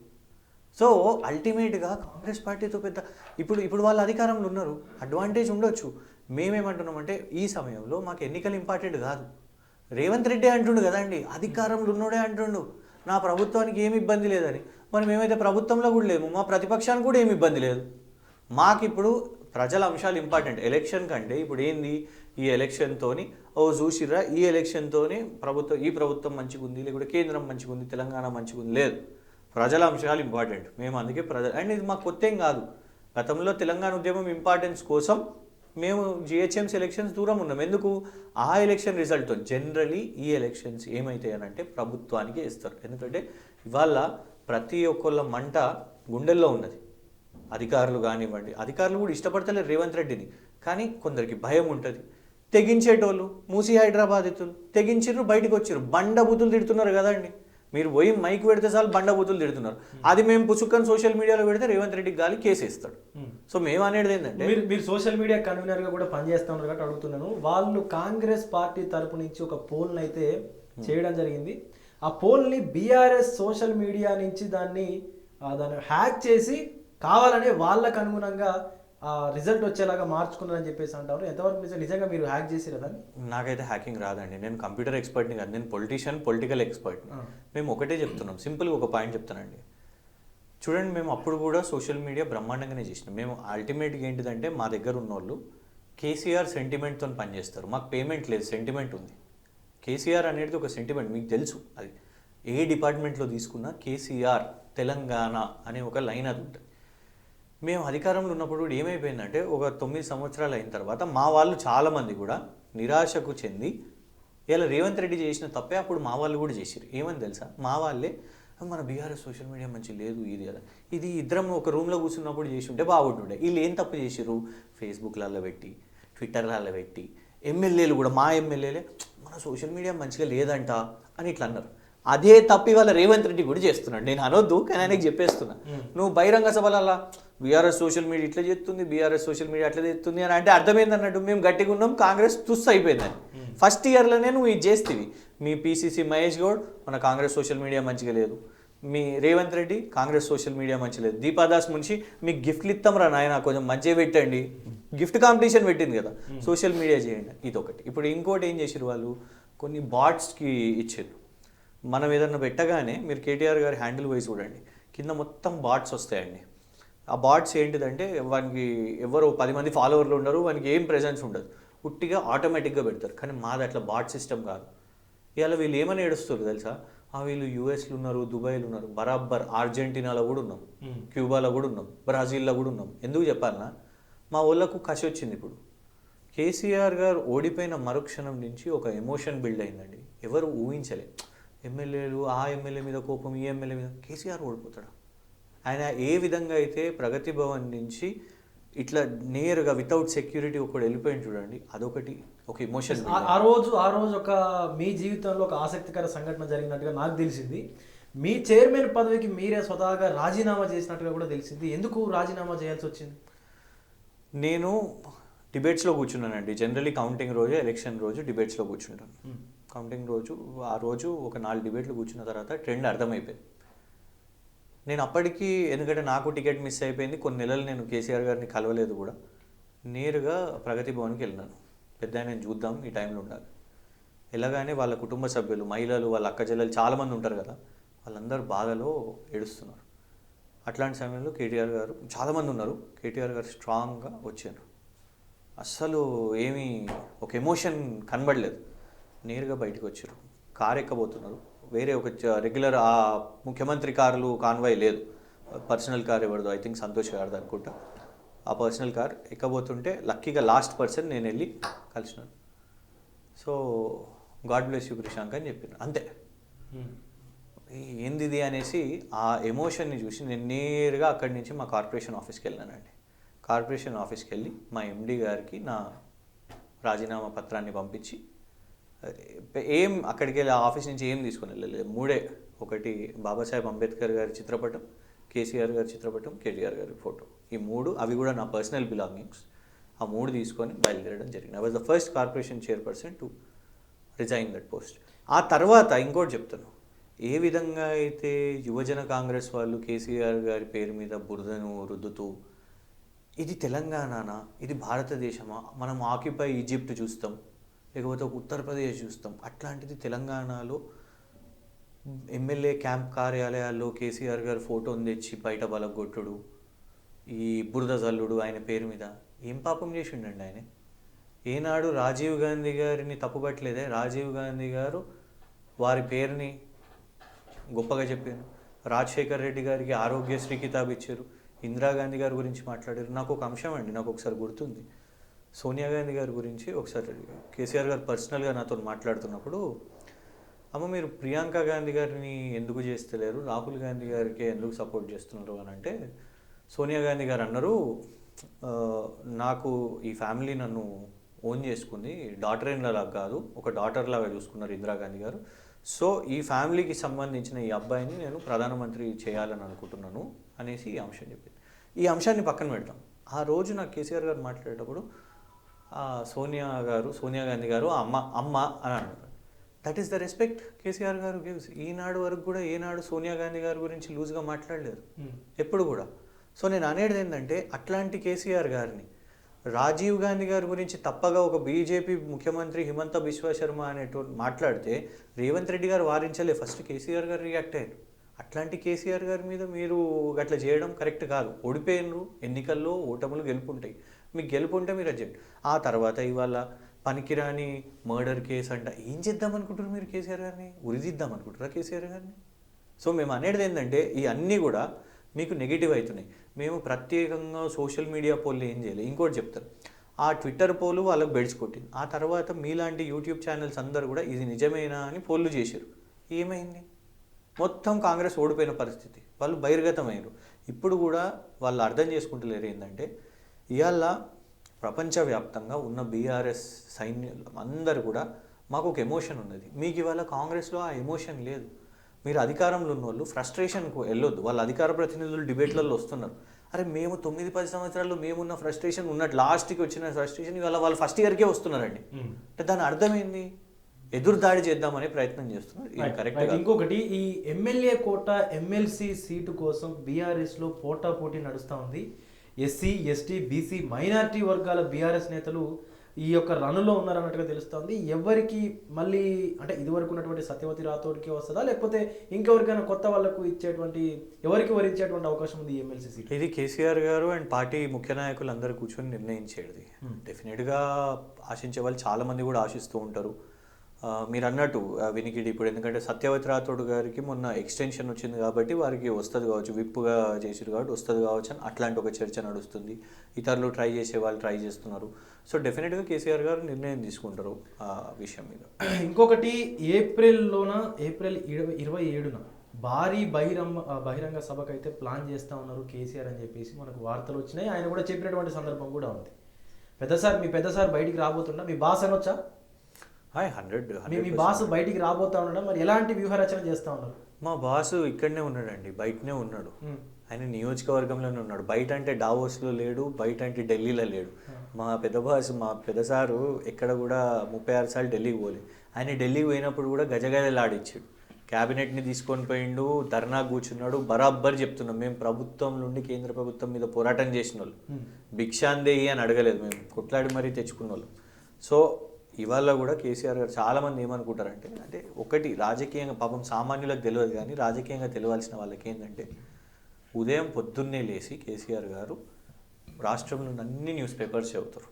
సో అల్టిమేట్గా కాంగ్రెస్ పార్టీతో పెద్ద ఇప్పుడు వాళ్ళ అధికారంలో ఉన్నారు, అడ్వాంటేజ్ ఉండొచ్చు. మేమేమంటున్నామంటే ఈ సమయంలో మాకు ఎన్నికలు ఇంపార్టెంట్ కాదు. రేవంత్ రెడ్డి అంటుండు కదండి, అధికారంలో ఉన్నోడే అంటుండు నా ప్రభుత్వానికి ఏమి ఇబ్బంది లేదని. మరి మేమైతే ప్రభుత్వంలో కూడా లేము, మా ప్రతిపక్షానికి కూడా ఏమి ఇబ్బంది లేదు. మాకు ఇప్పుడు ప్రజల అంశాలు ఇంపార్టెంట్. ఎలక్షన్ కంటే ఇప్పుడు ఏంది, ఈ ఎలక్షన్తో చూసిర్రా, ఈ ఎలక్షన్తో ఈ ప్రభుత్వం మంచిగా ఉంది, లేకుంటే కేంద్రం మంచిగా ఉంది, తెలంగాణ మంచిగా ఉంది, లేదు. ప్రజల అంశాలు ఇంపార్టెంట్. మేము అందుకే అండ్ ఇది మాకు కొత్త ఏం కాదు. గతంలో తెలంగాణ ఉద్యమం ఇంపార్టెన్స్ కోసం మేము జిహెచ్ఎంసీ ఎలక్షన్స్ దూరం ఉన్నాం. ఎందుకు? ఆ ఎలక్షన్ రిజల్ట్తో జనరలీ ఈ ఎలక్షన్స్ ఏమవుతాయి అని అంటే ప్రభుత్వానికి ఇస్తారు. ఎందుకంటే ఇవాళ ప్రతి ఒక్కళ్ళ మంట గుండెల్లో ఉన్నది. అధికారులు కానివ్వండి, అధికారులు కూడా ఇష్టపడతలేరు రేవంత్ రెడ్డిని, కానీ కొందరికి భయం ఉంటుంది. తెగించేటోళ్ళు మూసి హైదరాబాదితులు తెగించిర్రు, బయటకు వచ్చిర్రు, బండబూతులు తిడుతున్నారు కదండి. మీరు పోయి మైక్ పెడితే చాలు బండబూతులు తిడుతున్నారు. అది మేము పుసుక్కని సోషల్ మీడియాలో పెడితే రేవంత్ రెడ్డికి గాలి కేసు వేస్తాడు. సో మేము అనేది ఏంటంటే మీరు సోషల్ మీడియా కన్వీనర్గా కూడా పనిచేస్తున్నారు కాబట్టి అడుగుతున్నాను. వాళ్ళు కాంగ్రెస్ పార్టీ తరపు నుంచి ఒక పోల్ని అయితే చేయడం జరిగింది. ఆ పోల్ని బీఆర్ఎస్ సోషల్ మీడియా నుంచి దాన్ని హ్యాక్ చేసి కావాలనే వాళ్ళకు అనుగుణంగా రిజల్ట్ వచ్చేలాగా మార్చుకున్నారని చెప్పేసి అంటారు. ఎంతవరకు నిజంగా మీరు హ్యాక్ చేసిరా దాన్ని? నాకైతే హ్యాకింగ్ రాదండి. నేను కంప్యూటర్ ఎక్స్పర్ట్ని కాదు, నేను పొలిటికల్ ఎక్స్పర్ట్. మేము ఒకటే చెప్తున్నాం, సింపుల్గా ఒక పాయింట్ చెప్తానండి. చూడండి, మేము అప్పుడు కూడా సోషల్ మీడియా బ్రహ్మాండంగానే చేసినాం. మేము అల్టిమేట్గా ఏంటిదంటే మా దగ్గర ఉన్నోళ్ళు కేసీఆర్ సెంటిమెంట్తో పనిచేస్తారు. మాకు పేమెంట్ లేదు, సెంటిమెంట్ ఉంది. కేసీఆర్ అనేది ఒక సెంటిమెంట్, మీకు తెలుసు. అది ఏ డిపార్ట్మెంట్లో తీసుకున్నా కేసీఆర్ తెలంగాణ అనే ఒక లైన్ అది ఉంటుంది. మేము అధికారంలో ఉన్నప్పుడు కూడా ఏమైపోయిందంటే ఒక 9 సంవత్సరాలు అయిన తర్వాత మా వాళ్ళు చాలామంది కూడా నిరాశకు చెంది ఇలా రేవంత్ రెడ్డి చేసిన తప్పే అప్పుడు మా వాళ్ళు కూడా చేసారు. ఏమని తెలుసా? మా వాళ్ళే మన బీఆర్ఎస్ సోషల్ మీడియా మంచి లేదు, ఇది ఇద్దరం ఒక రూమ్లో కూర్చున్నప్పుడు చేసి ఉంటే బాగుంటుండే. వీళ్ళు ఏం తప్పు చేసిర్రు? ఫేస్బుక్లలో పెట్టి, ట్విట్టర్లలో పెట్టి, ఎమ్మెల్యేలు కూడా మా ఎమ్మెల్యేలే మన సోషల్ మీడియా మంచిగా లేదంట అని ఇట్లా అన్నారు. అదే తప్పి వాళ్ళ రేవంత్ రెడ్డి కూడా చేస్తున్నాడు. నేను అనొద్దు, కానీ ఆయనకి చెప్పేస్తున్నా. నువ్వు బహిరంగ సభలల్లా బీఆర్ఎస్ సోషల్ మీడియా ఇట్లా చేస్తుంది, బీఆర్ఎస్ సోషల్ మీడియా అట్లా చేస్తుంది అని అంటే అర్థమైందన్నట్టు మేము గట్టిగా ఉన్నాం, కాంగ్రెస్ తుస్సు అయిపోయిందని. ఫస్ట్ ఇయర్లోనే నువ్వు ఇది చేస్తేవి. మీ పీసీసీ మహేష్ గౌడ్ మన కాంగ్రెస్ సోషల్ మీడియా మంచిగా లేదు, మీ రేవంత్ రెడ్డి కాంగ్రెస్ సోషల్ మీడియా మంచిగా లేదు, దీపాదాస్ మున్షి మీకు గిఫ్ట్లు ఇస్తాం రా నాయన, కొంచెం మంచిగా పెట్టండి, గిఫ్ట్ కాంపిటీషన్ పెట్టింది కదా, సోషల్ మీడియా చేయండి. ఇదొకటి. ఇప్పుడు ఇంకోటి ఏం చేసారు వాళ్ళు, కొన్ని బాట్స్కి ఇచ్చారు. మనం ఏదన్నా పెట్టగానే మీరు కేటీఆర్ గారి హ్యాండిల్ పోయి చూడండి, కింద మొత్తం బాట్స్ వస్తాయండి. ఆ బాట్స్ ఏంటిదంటే వానికి ఎవరు 10 మంది ఫాలోవర్లు ఉండరు, వానికి ఏం ప్రెజెన్స్ ఉండదు, ఉట్టిగా ఆటోమేటిక్గా పెడతారు. కానీ మాది అట్లా బాట్ సిస్టమ్ కాదు. ఇవాళ వీళ్ళు ఏమని ఏడుస్తారు తెలుసా? వీళ్ళు యూఎస్లో ఉన్నారు, దుబాయ్లో ఉన్నారు, బరాబర్ అర్జెంటీనాలో కూడా ఉన్నాం, క్యూబాలో కూడా ఉన్నాం, బ్రాజిల్లో కూడా ఉన్నాం. ఎందుకు చెప్పాలన్నా, మా ఊళ్ళకు కసి వచ్చింది. ఇప్పుడు కేసీఆర్ గారు ఓడిపోయిన మరుక్షణం నుంచి ఒక ఎమోషన్ బిల్డ్ అయిందండి. ఎవరు ఊహించలే. ఎమ్మెల్యేలు ఆ ఎమ్మెల్యే మీద కోపం, ఈ ఎమ్మెల్యే మీద. కేసీఆర్ ఓడిపోతాడు. ఆయన ఏ విధంగా అయితే ప్రగతి భవన్ నుంచి ఇట్లా నేరుగా వితౌట్ సెక్యూరిటీ ఒకటి వెళ్ళిపోయింది చూడండి, అదొకటి ఒక ఎమోషన్. ఆ రోజు ఒక మీ జీవితంలో ఒక ఆసక్తికర సంఘటన జరిగినట్టుగా నాకు తెలిసింది. మీ చైర్మన్ పదవికి మీరే స్వతహాగా రాజీనామా చేసినట్టుగా కూడా తెలిసింది. ఎందుకు రాజీనామా చేయాల్సి వచ్చింది? నేను డిబేట్స్లో కూర్చున్నానండి. జనరలీ కౌంటింగ్ రోజు, ఎలక్షన్ రోజు డిబేట్స్లో కూర్చుంటాను. కౌంటింగ్ రోజు ఆ రోజు ఒక 4 డిబేట్లు కూర్చున్న తర్వాత ట్రెండ్ అర్థమైపోయింది. నేను అప్పటికి, ఎందుకంటే నాకు టికెట్ మిస్ అయిపోయింది, కొన్ని నెలలు నేను కేసీఆర్ గారిని కలవలేదు కూడా, నేరుగా ప్రగతి భవన్కి వెళ్ళినాను. పెద్ద ఆయన చూద్దాం, ఈ టైంలో ఉండాలి. ఎలాగానే వాళ్ళ కుటుంబ సభ్యులు, మహిళలు, వాళ్ళ అక్క చెల్లెలు చాలామంది ఉంటారు కదా, వాళ్ళందరూ బాధలో ఏడుస్తున్నారు. అట్లాంటి సమయంలో కేటీఆర్ గారు, చాలామంది ఉన్నారు, కేటీఆర్ గారు స్ట్రాంగ్గా వచ్చారు. అస్సలు ఏమీ ఒక ఎమోషన్ కనబడలేదు. నేరుగా బయటకు వచ్చారు, కారు ఎక్కబోతున్నారు. వేరే ఒక రెగ్యులర్ ఆ ముఖ్యమంత్రి కారులు కాన్వాయ్ లేదు, పర్సనల్ కార్ ఎవరిదో, ఐ థింక్ సంతోష్ గారిది అనుకుంటా. ఆ పర్సనల్ కార్ ఎక్కబోతుంటే లక్కీగా లాస్ట్ పర్సన్ నేను వెళ్ళి కలిసినాను. So God bless you Krishank అని చెప్పిన, అంతే. ఏంది ఇది అనేసి ఆ ఎమోషన్ని చూసి నేను నేరుగా అక్కడి నుంచి మా కార్పొరేషన్ ఆఫీస్కి వెళ్ళానండి. కార్పొరేషన్ ఆఫీస్కి వెళ్ళి మా ఎండి గారికి నా రాజీనామా పత్రాన్ని పంపించి, ఏం అక్కడికి వెళ్ళి ఆఫీస్ నుంచి ఏం తీసుకొని వెళ్ళలేదు, మూడే. ఒకటి బాబాసాహెబ్ అంబేద్కర్ గారి చిత్రపటం, కేసీఆర్ గారి చిత్రపటం, కేటీఆర్ గారి ఫోటో, ఈ మూడు, అవి కూడా నా పర్సనల్ బిలాంగింగ్స్. ఆ మూడు తీసుకొని బయలుదేరడం జరిగింది. I was the first corporation chairperson to resign that post. ఆ తర్వాత ఇంకోటి చెప్తాను, ఏ విధంగా అయితే యువజన కాంగ్రెస్ వాళ్ళు కేసీఆర్ గారి పేరు మీద బురదను రుద్దుతూ ఇది తెలంగాణనా, ఇది భారతదేశమా, మనం ఆక్యుపై ఈజిప్ట్ చూస్తాం, లేకపోతే ఒక ఉత్తరప్రదేశ్ చూస్తాం, అట్లాంటిది తెలంగాణలో ఎమ్మెల్యే క్యాంప్ కార్యాలయాల్లో కేసీఆర్ గారి ఫోటోని తెచ్చి బయట బలగొట్టుడు, ఈ బురద జల్లుడు ఆయన పేరు మీద. ఏం పాపం చేసిండండి ఆయన? ఏనాడు రాజీవ్ గాంధీ గారిని తప్పుపట్టలేదే? రాజీవ్ గాంధీ గారు వారి పేరుని గొప్పగా చెప్పారు, రాజశేఖర్ రెడ్డి గారికి ఆరోగ్యశ్రీ కితాబ్ ఇచ్చారు, ఇందిరాగాంధీ గారి గురించి మాట్లాడారు. నాకు ఒక అంశం అండి, నాకు ఒకసారి గుర్తుంది, సోనియా గాంధీ గారి గురించి ఒకసారి కేసీఆర్ గారు పర్సనల్గా నాతో మాట్లాడుతున్నప్పుడు, అమ్మ మీరు ప్రియాంక గాంధీ గారిని ఎందుకు చేస్తలేరు, రాహుల్ గాంధీ గారికి ఎందుకు సపోర్ట్ చేస్తున్నారు అని అంటే, సోనియా గాంధీ గారు అన్నారు, నాకు ఈ ఫ్యామిలీ నన్ను ఓన్ చేసుకుంది, డాటర్ ఇన్ లాగా కాదు, ఒక డాటర్ లాగా చూసుకున్నారు ఇందిరాగాంధీ గారు. సో ఈ ఫ్యామిలీకి సంబంధించిన ఈ అబ్బాయిని నేను ప్రధానమంత్రి చేయాలని అనుకుంటున్నాను అనేసి ఈ అంశం చెప్పింది. ఈ అంశాన్ని పక్కన పెడతాం. ఆ రోజు నాకు కేసీఆర్ గారు మాట్లాడేటప్పుడు సోనియా గాంధీ గారు అమ్మ అని అన్నారు. That is the respect KCR గారు గివ్స్. ఈనాడు వరకు కూడా ఏనాడు సోనియా గాంధీ గారి గురించి లూజ్గా మాట్లాడలేదు ఎప్పుడు కూడా. సో నేను అనేది ఏంటంటే, అట్లాంటి కేసీఆర్ గారిని రాజీవ్ గాంధీ గారి గురించి తప్పగా ఒక బీజేపీ ముఖ్యమంత్రి హిమంత బిశ్వ శర్మ అనేటువంటి మాట్లాడితే రేవంత్ రెడ్డి గారు వారించలే, ఫస్ట్ కేసీఆర్ గారు రియాక్ట్ అయ్యారు. అట్లాంటి కేసీఆర్ గారి మీద మీరు అట్లా చేయడం కరెక్ట్ కాదు. ఓడిపోయినరు, ఎన్నికల్లో ఓటములు గెలుపుంటాయి, మీకు గెలుపుంటే మీరు అడ్జెక్ట్. ఆ తర్వాత ఇవాళ పనికిరాని మర్డర్ కేసు అంట. ఏం చేద్దాం అనుకుంటారు మీరు కేసీఆర్ గారిని? ఉరిదిద్దాం అనుకుంటారా కేసీఆర్ గారిని? సో మేము అనేది ఏంటంటే, ఈ అన్నీ కూడా మీకు నెగిటివ్ అవుతున్నాయి. మేము ప్రత్యేకంగా సోషల్ మీడియా పోల్ ఏం చేయలేదు. ఇంకోటి చెప్తారు, ఆ ట్విట్టర్ పోలు వాళ్ళకి బెడ్స్ కొట్టింది. ఆ తర్వాత మీలాంటి యూట్యూబ్ ఛానల్స్ అందరూ కూడా ఇది నిజమేనా అని పోల్లు చేశారు. ఏమైంది? మొత్తం కాంగ్రెస్ ఓడిపోయిన పరిస్థితి, వాళ్ళు బహిర్గతమయ్యారు. ఇప్పుడు కూడా వాళ్ళు అర్థం చేసుకుంటలేరు ఏంటంటే, ఇవాళ ప్రపంచవ్యాప్తంగా ఉన్న బీఆర్ఎస్ సైన్యులు అందరు కూడా మాకు ఒక ఎమోషన్ ఉన్నది. మీకు ఇవాళ కాంగ్రెస్లో ఆ ఎమోషన్ లేదు. మీరు అధికారంలో ఉన్న వాళ్ళు ఫ్రస్ట్రేషన్కు వెళ్ళొద్దు. వాళ్ళ అధికార ప్రతినిధులు డిబేట్లలో వస్తున్నారు, అరే మేము 9-10 సంవత్సరాల్లో మేమున్న ఫ్రస్ట్రేషన్ ఉన్నట్టు లాస్ట్కి వచ్చిన ఫ్రస్ట్రేషన్ ఇవాళ వాళ్ళు ఫస్ట్ ఇయర్కే వస్తున్నారండి. అంటే దాని అర్థమైంది, ఎదురు దాడి చేద్దామనే ప్రయత్నం చేస్తున్నారు. ఇది కరెక్ట్. ఇంకొకటి, ఈ ఎమ్మెల్యే కోట ఎమ్మెల్సీ సీటు కోసం బీఆర్ఎస్లో పోటాపోటీ నడుస్తూ ఉంది. ఎస్సీ, ఎస్టీ, బీసీ, మైనారిటీ వర్గాల బీఆర్ఎస్ నేతలు ఈ యొక్క రన్నులో ఉన్నారన్నట్టుగా తెలుస్తుంది. ఎవరికి మళ్ళీ అంటే ఇదివరకు ఉన్నటువంటి సత్యవతి రాథోడ్కి వస్తుందా, లేకపోతే ఇంకెవరికైనా కొత్త వాళ్ళకు ఇచ్చేటువంటి, ఎవరికి వరించేటువంటి అవకాశం ఉంది ఈ ఎమ్మెల్సీ సీట్? ఇది కేసీఆర్ గారు అండ్ పార్టీ ముఖ్య నాయకులు అందరూ కూర్చొని నిర్ణయించేది. డెఫినెట్గా ఆశించే వాళ్ళు చాలామంది కూడా ఆశిస్తూ ఉంటారు. మీరు అన్నట్టు వినికిడి ఇప్పుడు, ఎందుకంటే సత్యవతి రాథోడ్ గారికి మొన్న ఎక్స్టెన్షన్ వచ్చింది కాబట్టి వారికి వస్తుంది కావచ్చు, విప్పుగా చేసారు కాబట్టి వస్తుంది కావచ్చు అని అట్లాంటి ఒక చర్చ నడుస్తుంది. ఇతరులు ట్రై చేసే వాళ్ళు ట్రై చేస్తున్నారు. సో డెఫినెట్గా కేసీఆర్ గారు నిర్ణయం తీసుకుంటారు ఆ విషయం మీద. ఇంకొకటి, ఏప్రిల్ 27న భారీ బహిరంగ సభకు అయితే ప్లాన్ చేస్తూ ఉన్నారు కేసీఆర్ అని చెప్పేసి మనకు వార్తలు వచ్చినాయి. ఆయన కూడా చెప్పినటువంటి సందర్భం కూడా ఉంది. మీ పెద్దసారి బయటికి రాబోతున్నా, మీ బాస్ అనొచ్చా? 100 మీ బాస్ బయటికి రాబోతా ఉన్నాడు, మరి ఎలాంటి వ్యూహరచన చేస్తూ ఉన్నారు? మా బాసు ఇక్కడనే ఉన్నాడండి, బయటనే ఉన్నాడు. ఆయన నియోజకవర్గంలోనే ఉన్నాడు. బయట అంటే డావోస్లో లేడు, బయట అంటే ఢిల్లీలో లేడు. మా పెద్ద సారు ఎక్కడ కూడా 36 సార్లు ఢిల్లీకి పోలే. ఆయన ఢిల్లీకి పోయినప్పుడు కూడా గజగజలాడిచ్చాడు. క్యాబినెట్ని తీసుకొని పోయిండు, ధర్నా కూర్చున్నాడు. బరాబర్ చెప్తున్నాం, మేము ప్రభుత్వం నుండి కేంద్ర ప్రభుత్వం మీద పోరాటం చేసిన వాళ్ళు, భిక్షాందేయి అని అడగలేదు, మేము కొట్లాడి మరీ తెచ్చుకున్న వాళ్ళు. సో ఇవాళ కూడా కేసీఆర్ గారు చాలామంది ఏమనుకుంటారంటే, అంటే ఒకటి రాజకీయంగా పాపం సామాన్యులకు తెలియదు కానీ రాజకీయంగా తెలియాల్సిన వాళ్ళకి ఏంటంటే, ఉదయం పొద్దున్నే లేచి కేసీఆర్ గారు రాష్ట్రంలోని అన్ని న్యూస్ పేపర్స్ చదువుతారు.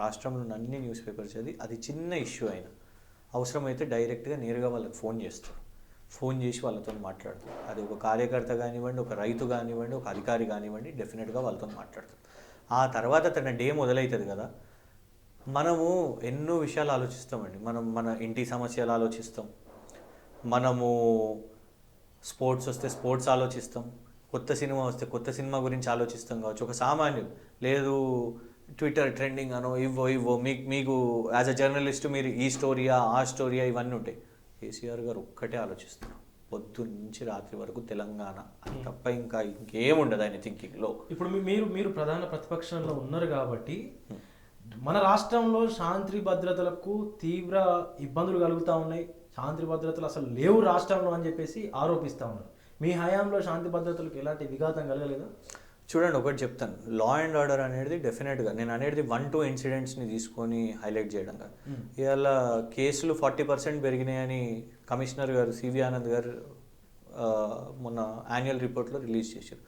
రాష్ట్రంలోని అన్ని న్యూస్ పేపర్స్ చదివి అది చిన్న ఇష్యూ అయినా అవసరమైతే డైరెక్ట్గా నేరుగా వాళ్ళకి ఫోన్ చేస్తారు, ఫోన్ చేసి వాళ్ళతో మాట్లాడతారు. అది ఒక కార్యకర్త కానివ్వండి, ఒక రైతు కానివ్వండి, ఒక అధికారి కానివ్వండి, డెఫినెట్గా వాళ్ళతో మాట్లాడతారు. ఆ తర్వాత తన డే మొదలవుతుంది కదా, మనము ఎన్నో విషయాలు ఆలోచిస్తామండి. మనం మన ఇంటి సమస్యలు ఆలోచిస్తాం, మనము స్పోర్ట్స్ వస్తే స్పోర్ట్స్ ఆలోచిస్తాం, కొత్త సినిమా వస్తే కొత్త సినిమా గురించి ఆలోచిస్తాం కావచ్చు. ఒక సామాన్యుడు లేదు ట్విట్టర్ ట్రెండింగ్ అనో ఇవ్వో మీకు యాజ్ అ జర్నలిస్ట్ మీరు ఈ స్టోరీయా ఆ స్టోరీయా ఇవన్నీ ఉంటాయి. కేసీఆర్ గారు ఒక్కటే ఆలోచిస్తారు, పొద్దు నుంచి రాత్రి వరకు తెలంగాణ, అది తప్ప ఇంకా ఇంకేముండదు ఆయన థింకింగ్లో. ఇప్పుడు మీరు ప్రధాన ప్రతిపక్షంలో ఉన్నారు కాబట్టి మన రాష్ట్రంలో శాంతి భద్రతలకు తీవ్ర ఇబ్బందులు కలుగుతూ ఉన్నాయి, శాంతి భద్రతలు అసలు లేవు రాష్ట్రంలో అని చెప్పేసి ఆరోపిస్తూ ఉన్నారు. మీ హయాంలో శాంతి భద్రతలకు ఎలాంటి విఘాతం కలగలేదా? చూడండి, ఒకటి చెప్తాను, లా అండ్ ఆర్డర్ అనేది డెఫినెట్గా నేను అనేది 1-2 ఇన్సిడెంట్స్ని తీసుకొని హైలైట్ చేయడం కాదు. ఇవాళ కేసులు 40% పెరిగినాయని కమిషనర్ గారు సివి ఆనంద్ గారు మొన్న యాన్యువల్ రిపోర్ట్లో రిలీజ్ చేశారు.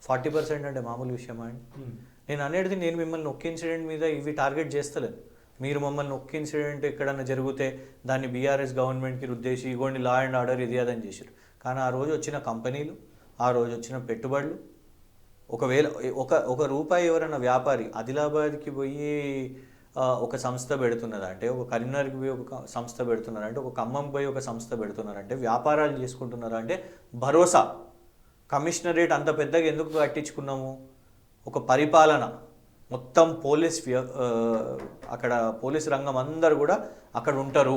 40% అంటే మామూలు విషయమా అండి? నేను మిమ్మల్ని ఒక్క ఇన్సిడెంట్ మీద ఇవి టార్గెట్ చేస్తలేదు. మీరు మమ్మల్ని ఒక్క ఇన్సిడెంట్ ఎక్కడన్నా జరిగితే దాన్ని బీఆర్ఎస్ గవర్నమెంట్కి రుద్దేసి ఇగోండి లా అండ్ ఆర్డర్ ఇది అదని చేశారు. కానీ ఆ రోజు వచ్చిన కంపెనీలు, ఆ రోజు వచ్చిన పెట్టుబడులు, ఒకవేళ ఒక రూపాయి ఎవరైనా వ్యాపారి ఆదిలాబాద్కి పోయి ఒక సంస్థ పెడుతున్నదంటే, ఒక కరీంనగర్కి పోయి ఒక సంస్థ పెడుతున్నారంటే, ఒక ఖమ్మం పోయి ఒక సంస్థ పెడుతున్నారంటే, వ్యాపారాలు చేసుకుంటున్నారంటే భరోసా. కమిషనరేట్ అంత పెద్దగా ఎందుకు కట్టించుకున్నాము? ఒక పరిపాలన మొత్తం అక్కడ పోలీస్ రంగం అందరు కూడా అక్కడ ఉంటారు,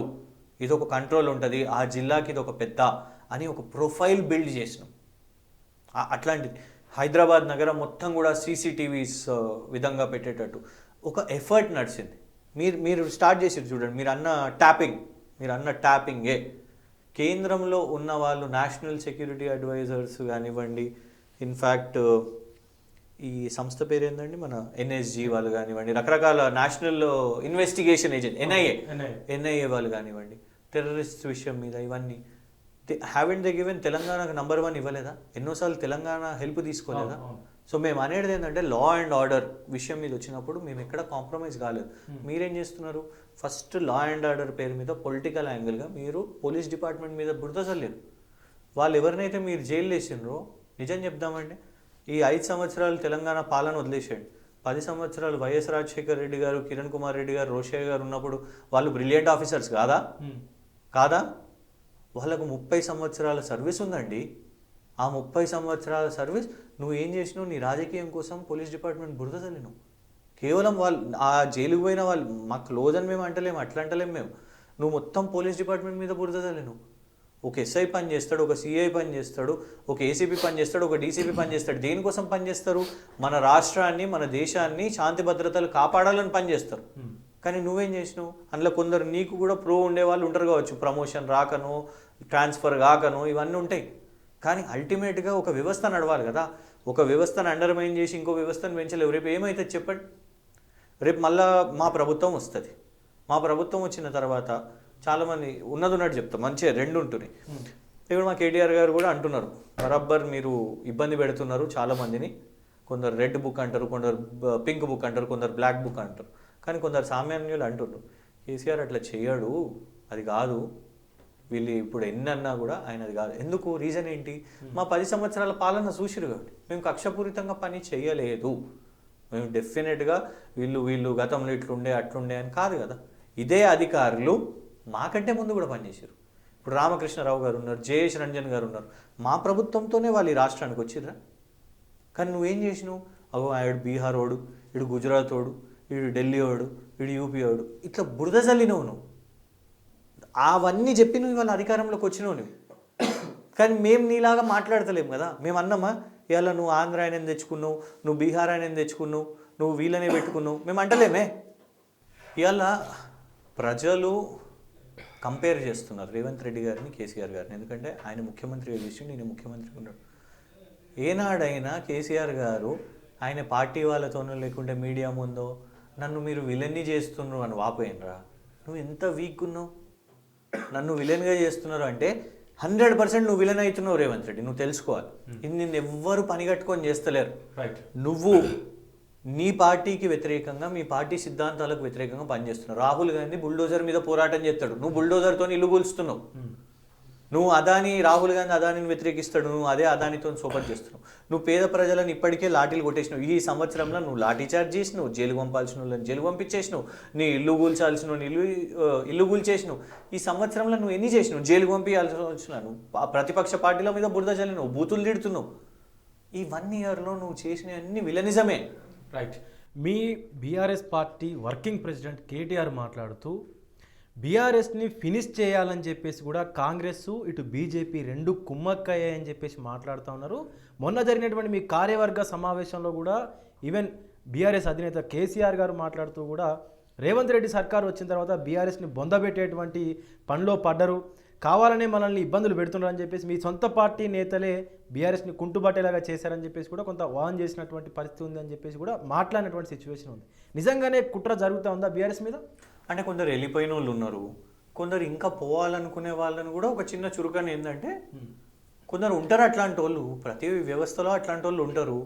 ఇది ఒక కంట్రోల్ ఉంటుంది, ఆ జిల్లాకి ఇది ఒక పెద్ద అని ఒక ప్రొఫైల్ బిల్డ్ చేసినాం. అట్లాంటిది హైదరాబాద్ నగరం మొత్తం కూడా సీసీటీవీస్ విధంగా పెట్టేటట్టు ఒక ఎఫర్ట్ నడిచింది. మీరు స్టార్ట్ చేసి చూడండి, మీరు అన్న ట్యాపింగే కేంద్రంలో ఉన్న వాళ్ళు నేషనల్ సెక్యూరిటీ అడ్వైజర్స్ కానివ్వండి, ఇన్ఫ్యాక్ట్ ఈ సంస్థ పేరు ఏంటండి మన ఎన్ఎస్జీ వాళ్ళు కానివ్వండి, రకరకాల నేషనల్ ఇన్వెస్టిగేషన్ ఏజెంట్ ఎన్ఐఏ వాళ్ళు కానివ్వండి, టెర్రరిస్ట్ విషయం మీద ఇవన్నీ హ్యావెంట్ దే గివెన్ తెలంగాణకు నంబర్ 1 ఇవ్వలేదా? ఎన్నోసార్లు తెలంగాణ హెల్ప్ తీసుకోలేదా? సో మేము అనేది ఏంటంటే లా అండ్ ఆర్డర్ విషయం మీద వచ్చినప్పుడు మేము ఎక్కడ కాంప్రమైజ్ కాలేదు. మీరేం చేస్తున్నారు? ఫస్ట్ లా అండ్ ఆర్డర్ పేరు మీద పొలిటికల్ యాంగిల్గా మీరు పోలీస్ డిపార్ట్మెంట్ మీద బురద చల్లేరు. వాళ్ళు ఎవరినైతే మీరు జైలు వేసినారో, నిజం చెప్దామండి, ఈ 5 సంవత్సరాలు తెలంగాణ పాలన వదిలేసేయండి, 10 సంవత్సరాలు వైఎస్ రాజశేఖర్ రెడ్డి గారు, కిరణ్ కుమార్ రెడ్డి గారు, రోషయ్య గారు ఉన్నప్పుడు వాళ్ళు బ్రిలియంట్ ఆఫీసర్స్ కాదా? వాళ్ళకు 30 సంవత్సరాల సర్వీస్ ఉందండి. ఆ 30 సంవత్సరాల సర్వీస్ నువ్వు ఏం చేసినావు? నీ రాజకీయం కోసం పోలీస్ డిపార్ట్మెంట్ బురద చల్లినావు. కేవలం వాళ్ళు ఆ జైలుకు పోయిన వాళ్ళు మాకు క్లోజ్ అని మేము అంటలేము, అట్లా అంటలేము మేము. నువ్వు మొత్తం పోలీస్ డిపార్ట్మెంట్ మీద బురద చల్లినావు. ఒక ఎస్ఐ పని చేస్తాడు, ఒక సిఐ పని చేస్తాడు, ఒక ఏసీపీ పని చేస్తాడు, ఒక డీసీపీ పని చేస్తాడు. దేనికోసం పని చేస్తారు? మన రాష్ట్రాన్ని, మన దేశాన్ని శాంతి భద్రతలు కాపాడాలని పని చేస్తారు. కానీ నువ్వేం చేసినావు? అందులో కొందరు నీకు కూడా ప్రో ఉండే వాళ్ళు ఉంటారు కావచ్చు, ప్రమోషన్ రాకను, ట్రాన్స్ఫర్ కాకను, ఇవన్నీ ఉంటాయి. కానీ అల్టిమేట్గా ఒక వ్యవస్థ నడవాలి కదా. ఒక వ్యవస్థను అండర్మైన్ చేసి ఇంకో వ్యవస్థను పెంచలేవు. రేపు ఏమవుతుంది చెప్పండి? రేపు మళ్ళా మా ప్రభుత్వం వస్తుంది. మా ప్రభుత్వం వచ్చిన తర్వాత చాలామంది ఉన్నట్టు చెప్తాం, మంచిగా 2 ఉంటున్నాయి. ఇప్పుడు మా కేటీఆర్ గారు కూడా అంటున్నారు, బరాబర్ మీరు ఇబ్బంది పెడుతున్నారు చాలామందిని. కొందరు రెడ్ బుక్ అంటారు, కొందరు పింక్ బుక్ అంటారు, కొందరు బ్లాక్ బుక్ అంటారు. కానీ కొందరు సామాన్యులు అంటున్నారు కేసీఆర్ అట్లా చేయడు, అది కాదు, వీళ్ళు ఇప్పుడు ఎన్నన్నా కూడా ఆయన అది కాదు. ఎందుకు? రీజన్ ఏంటి? మా 10 సంవత్సరాల పాలన చూసిరు కాబట్టి మేము కక్షపూరితంగా పని చేయలేదు. మేము డెఫినెట్గా వీళ్ళు గతంలో ఇట్లుండే అట్లుండే అని కాదు కదా. ఇదే అధికారులు మాకంటే ముందు కూడా పనిచేసారు. ఇప్పుడు రామకృష్ణరావు గారు ఉన్నారు, జయేష్ రంజన్ గారు ఉన్నారు. మా ప్రభుత్వంతోనే వాళ్ళు ఈ రాష్ట్రానికి వచ్చిర్రా. కానీ నువ్వేం చేసినావు? ఆడు బీహార్ వాడు, ఇడు గుజరాత్ వాడు, ఇడు ఢిల్లీ వాడు, ఇడు యూపీ వాడు, ఇట్లా బురద చల్లినవు నువ్వు. అవన్నీ చెప్పి నువ్వు ఇవాళ అధికారంలోకి వచ్చినావు నువ్వు. కానీ మేము నీలాగా మాట్లాడతలేము కదా. మేము అన్నామా ఇవాళ నువ్వు ఆంధ్ర ఆయన తెచ్చుకున్నావు, నువ్వు బీహార్ ఆయన తెచ్చుకున్నావు, నువ్వు వీళ్ళనే పెట్టుకున్నావు, మేము అంటలేమే. ఇవాళ ప్రజలు కంపేర్ చేస్తున్నారు రేవంత్ రెడ్డి గారిని, కేసీఆర్ గారిని. ఎందుకంటే ఆయన ముఖ్యమంత్రిగా చేసి నేను ముఖ్యమంత్రి ఉన్నాడు. ఏనాడైనా కేసీఆర్ గారు ఆయన పార్టీ వాళ్ళతోనో లేకుంటే మీడియా ముందో నన్ను మీరు విలన్ని చేస్తున్నారు అని వాపోయినరా? నువ్వు ఎంత వీక్ ఉన్నావు, నన్ను విలన్గా చేస్తున్నారు అంటే 100% నువ్వు విలన్ అవుతున్నావు రేవంత్ రెడ్డి. నువ్వు తెలుసుకోవాలి. ఇది నిన్ను ఎవ్వరు పని కట్టుకొని చేస్తలేరు. నువ్వు నీ పార్టీకి వ్యతిరేకంగా మీ పార్టీ సిద్ధాంతాలకు వ్యతిరేకంగా పనిచేస్తున్నావు. రాహుల్ గాంధీ బుల్డోజర్ మీద పోరాటం చేస్తాడు, నువ్వు బుల్డోజర్తో ఇల్లు కూల్చుతున్నావు. నువ్వు రాహుల్ గాంధీ అదానిని వ్యతిరేకిస్తాడు, నువ్వు అదే అదానితో సోపర్ చేస్తున్నావు. నువ్వు పేద ప్రజలను ఇప్పటికే లాఠీలు కొట్టేసినావు. ఈ సంవత్సరంలో నువ్వు లాఠీ చార్జ్ చేసినావు, జైలు పంపాల్సిన వాళ్ళని జైలు పంపించేసినావు, నీ ఇల్లు కూల్చాల్సిన ఇల్లు కూల్చేసినావు. ఈ సంవత్సరంలో నువ్వు ఎన్ని చేసినావు? జైలు పంపించాల్సిన వచ్చినావు, ప్రతిపక్ష పార్టీల మీద బురద చల్లినావు, బూతులు తిడుతున్నావు. ఈ 1 ఇయర్లో నువ్వు చేసిన అన్ని విలనిజమే. రైట్. మీ BRS party working president KTR మాట్లాడుతూ బీఆర్ఎస్ని ఫినిష్ చేయాలని చెప్పేసి కూడా కాంగ్రెస్ ఇటు బీజేపీ రెండు కుమ్మక్కయ్యాయని చెప్పేసి మాట్లాడుతూ ఉన్నారు. మొన్న జరిగినటువంటి మీ కార్యవర్గ సమావేశంలో కూడా ఈవెన్ బీఆర్ఎస్ అధినేత కేసీఆర్ గారు మాట్లాడుతూ కూడా రేవంత్ రెడ్డి సర్కారు వచ్చిన తర్వాత బీఆర్ఎస్ని బొందబెట్టేటువంటి పనిలో పడ్డరు, కావాలనే మనల్ని ఇబ్బందులు పెడుతున్నారని చెప్పేసి మీ సొంత పార్టీ నేతలే బీఆర్ఎస్ని కుంటుబట్టేలాగా చేశారని చెప్పేసి కూడా కొంత వాన్ చేసినటువంటి పరిస్థితి ఉంది అని చెప్పేసి కూడా మాట్లాడినటువంటి సిచ్యువేషన్ ఉంది. నిజంగానే కుట్ర జరుగుతూ ఉందా బీఆర్ఎస్ మీద? అంటే కొందరు వెళ్ళిపోయిన వాళ్ళు ఉన్నారు, కొందరు ఇంకా పోవాలనుకునే వాళ్ళని కూడా ఒక చిన్న చురుకని ఏంటంటే కొందరు ఉంటారు అట్లాంటి వాళ్ళు, ప్రతి వ్యవస్థలో అట్లాంటి వాళ్ళు ఉంటారు.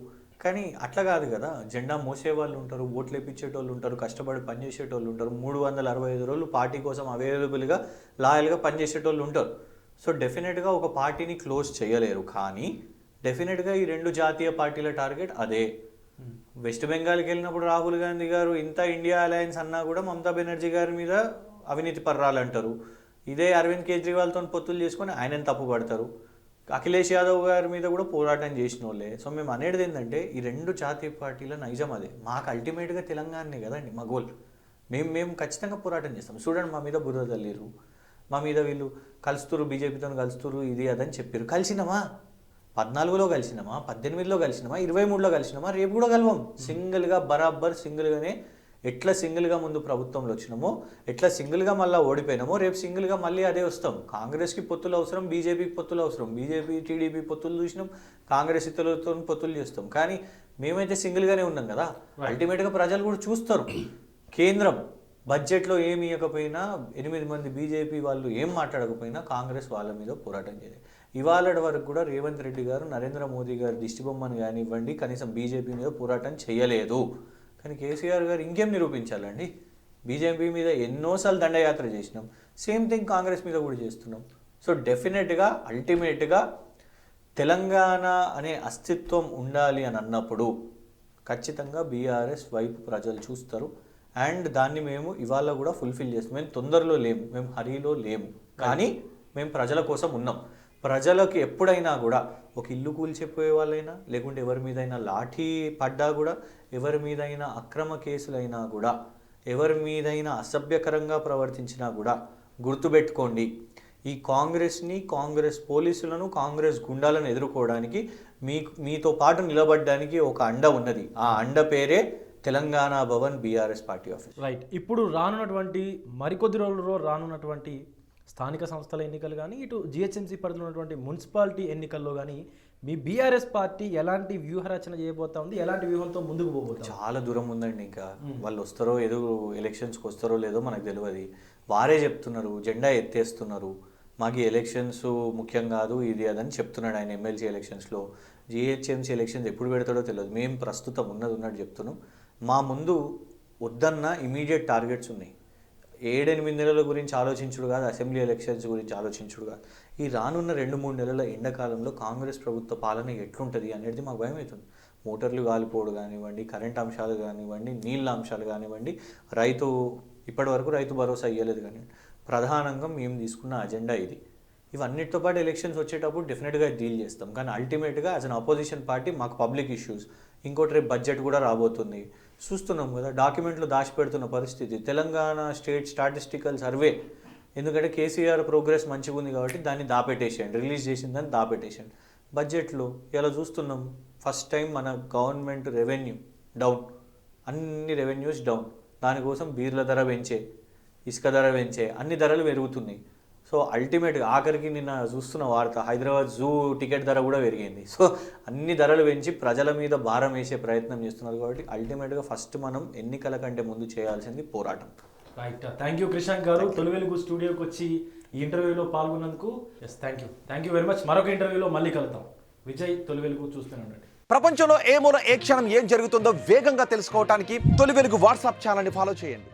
కానీ అట్లా కాదు కదా, జెండా మోసే వాళ్ళు ఉంటారు, ఓట్లు వేయించేటోళ్ళు ఉంటారు, కష్టపడి పనిచేసేటోళ్ళు ఉంటారు, 365 రోజులు పార్టీ కోసం అవైలబుల్గా లాయల్గా పనిచేసేటోళ్ళు ఉంటారు. సో డెఫినెట్గా ఒక పార్టీని క్లోజ్ చేయలేరు. కానీ డెఫినెట్గా ఈ 2 జాతీయ పార్టీల టార్గెట్ అదే. వెస్ట్ బెంగాల్కి వెళ్ళినప్పుడు రాహుల్ గాంధీ గారు ఇంత ఇండియా అలయన్స్ అన్నా కూడా మమతా బెనర్జీ గారి మీద అవినీతి పర్రాలు అంటారు. ఇదే అరవింద్ కేజ్రీవాల్తో పొత్తులు చేసుకొని ఆయనని తప్పు పడతారు. అఖిలేష్ యాదవ్ గారి మీద కూడా పోరాటం చేసిన వాళ్ళే. సో మేము అనేది ఏంటంటే ఈ 2 జాతీయ పార్టీల నైజం అదే. మాకు అల్టిమేట్గా తెలంగాణనే కదండి మా గోల్. మేము ఖచ్చితంగా పోరాటం చేస్తాం. చూడండి, మా మీద బురద తల్లిరు, మా మీద వీళ్ళు కలుస్తురు, బీజేపీతో కలుస్తురు, ఇది అదని చెప్పారు. కలిసినామా? 14లో కలిసినామా, 18లో కలిసినామా, 23లో కలిసినామా? రేపు కూడా కలవం. సింగిల్గా బరాబర్ సింగిల్గానే ఎట్లా సింగిల్గా ముందు ప్రభుత్వంలో వచ్చినామో, ఎట్లా సింగిల్గా మళ్ళీ ఓడిపోయినామో, రేపు సింగిల్గా మళ్ళీ అదే వస్తాం. కాంగ్రెస్కి పొత్తులు అవసరం, బీజేపీకి పొత్తులు అవసరం. బీజేపీ టీడీపీ పొత్తులు చూసినాం, కాంగ్రెస్ ఇతరులతో పొత్తులు చేస్తాం. కానీ మేమైతే సింగిల్గానే ఉన్నాం కదా. అల్టిమేట్గా ప్రజలు కూడా చూస్తారు. కేంద్రం బడ్జెట్లో ఏమి ఇవ్వకపోయినా, 8 మంది బీజేపీ వాళ్ళు ఏం మాట్లాడకపోయినా కాంగ్రెస్ వాళ్ళ మీద పోరాటం చేయాలి. ఇవాళ వరకు కూడా రేవంత్ రెడ్డి గారు, నరేంద్ర మోదీ గారు దిష్టిబొమ్మను కానివ్వండి, కనీసం బీజేపీ మీద పోరాటం చేయలేదు. కానీ కేసీఆర్ గారు ఇంకేం నిరూపించాలండి? బీజేపీ మీద ఎన్నోసార్లు దండయాత్ర చేసినాం, సేమ్ థింగ్ కాంగ్రెస్ మీద కూడా చేస్తున్నాం. సో డెఫినెట్గా అల్టిమేట్గా తెలంగాణ అనే అస్తిత్వం ఉండాలి అని అన్నప్పుడు ఖచ్చితంగా బీఆర్ఎస్ వైపు ప్రజలు చూస్తారు. అండ్ దాన్ని మేము ఇవాళ కూడా ఫుల్ఫిల్ చేస్తాం. మేము తొందరలో లేము, మేము హరీలో లేము, కానీ మేము ప్రజల కోసం ఉన్నాం. ప్రజలకు ఎప్పుడైనా కూడా ఒక ఇల్లు కూల్చిపోయే వాళ్ళైనా, లేకుంటే ఎవరి మీదైనా లాఠీ పడ్డా కూడా, ఎవరి మీదైనా అక్రమ కేసులైనా కూడా, ఎవరి మీదైనా అసభ్యకరంగా ప్రవర్తించినా కూడా గుర్తుపెట్టుకోండి, ఈ కాంగ్రెస్ని, కాంగ్రెస్ పోలీసులను, కాంగ్రెస్ గుండాలను ఎదుర్కోవడానికి మీతో పాటు నిలబడడానికి ఒక అండ ఉన్నది. ఆ అండ పేరే Telangana Bhavan BRS party office. Right. ఇప్పుడు రానున్నటువంటి మరికొద్ది రోజుల్లో రానున్నటువంటి స్థానిక సంస్థల ఎన్నికలు కానీ, ఇటు జిహెచ్ఎంసీ పరిధిలో ఉన్నటువంటి మున్సిపాలిటీ ఎన్నికల్లో కానీ మీ బీఆర్ఎస్ పార్టీ ఎలాంటి వ్యూహరచన చేయబోతా ఉంది, ఎలాంటి వ్యూహంతో ముందుకు పోబోతుంది? చాలా దూరం ఉందండి. ఇంకా వాళ్ళు వస్తారో ఏదో ఎలక్షన్స్కి వస్తారో లేదో మనకు తెలియదు. వారే చెప్తున్నారు, జెండా ఎత్తేస్తున్నారు, మాకు ఎలక్షన్స్ ముఖ్యం కాదు, ఇది అదని చెప్తున్నాడు ఆయన. ఎమ్మెల్సీ ఎలక్షన్స్లో, జిహెచ్ఎంసీ ఎలక్షన్స్ ఎప్పుడు పెడతాడో తెలియదు. మేము ప్రస్తుతం ఉన్నట్టు చెప్తున్నాం. మా ముందు వద్దన్న ఇమీడియట్ టార్గెట్స్ ఉన్నాయి. 7-8 నెలల గురించి ఆలోచించుడు కాదు, అసెంబ్లీ ఎలక్షన్స్ గురించి ఆలోచించుడు కాదు. ఈ రానున్న 2-3 నెలల ఎండాకాలంలో కాంగ్రెస్ ప్రభుత్వ పాలన ఎట్లుంటుంది అనేది మాకు భయం అవుతుంది. మోటార్లు కాలిపోవడం కానివ్వండి, కరెంట్ అంశాలు కానివ్వండి, నీళ్ళ అంశాలు కానివ్వండి, ఇప్పటివరకు రైతు భరోసా ఇవ్వలేదు కానివ్వండి. ప్రధానంగా మేము తీసుకున్న అజెండా ఇది. ఇవన్నిటితో పాటు ఎలక్షన్స్ వచ్చేటప్పుడు డెఫినెట్గా డీల్ చేస్తాం. కానీ అల్టిమేట్గా యాజ్ అన్ అపోజిషన్ పార్టీ మాకు పబ్లిక్ ఇష్యూస్, ఇంకోటి రేపు బడ్జెట్ కూడా రాబోతుంది, చూస్తున్నాం కదా, డాక్యుమెంట్లు దాచిపెడుతున్న పరిస్థితి. తెలంగాణ స్టేట్ స్టాటిస్టికల్ సర్వే, ఎందుకంటే కేసీఆర్ ప్రోగ్రెస్ మంచిగా ఉంది కాబట్టి దాన్ని దాపెట్టేసేయండి, రిలీజ్ చేసిన దాన్ని దాపెట్టేసేయండి. బడ్జెట్లో ఇలా చూస్తున్నాం, ఫస్ట్ టైం మన గవర్నమెంట్ రెవెన్యూ డౌన్, అన్ని రెవెన్యూస్ డౌన్. దానికోసం బీర్ల ధర పెంచే, ఇసుక ధర పెంచే, అన్ని ధరలు పెరుగుతున్నాయి. సో అల్టిమేట్గా ఆఖరికి నిన్న చూస్తున్న వార్త, హైదరాబాద్ జూ టికెట్ ధర కూడా పెరిగింది. సో అన్ని ధరలు పెంచి ప్రజల మీద భారం వేసే ప్రయత్నం చేస్తున్నారు. కాబట్టి అల్టిమేట్గా ఫస్ట్ మనం ఎన్నికల కంటే ముందు చేయాల్సింది పోరాటం. రైట్. థ్యాంక్ యూ క్రిషాంక్ గారు, తొలి వెలుగు స్టూడియోకి వచ్చి ఈ ఇంటర్వ్యూలో పాల్గొన్నందుకు. Thank you very much. మరొక ఇంటర్వ్యూలో మళ్ళీ కలుద్దాం. విజయ్, తొలి వెలుగు చూస్తూనే ఉండండి. ప్రపంచంలో ఏ మూల ఏ క్షణం ఏం జరుగుతుందో వేగంగా తెలుసుకోవడానికి తొలి వెలుగు వాట్సాప్ ఛానల్ని ఫాలో చేయండి.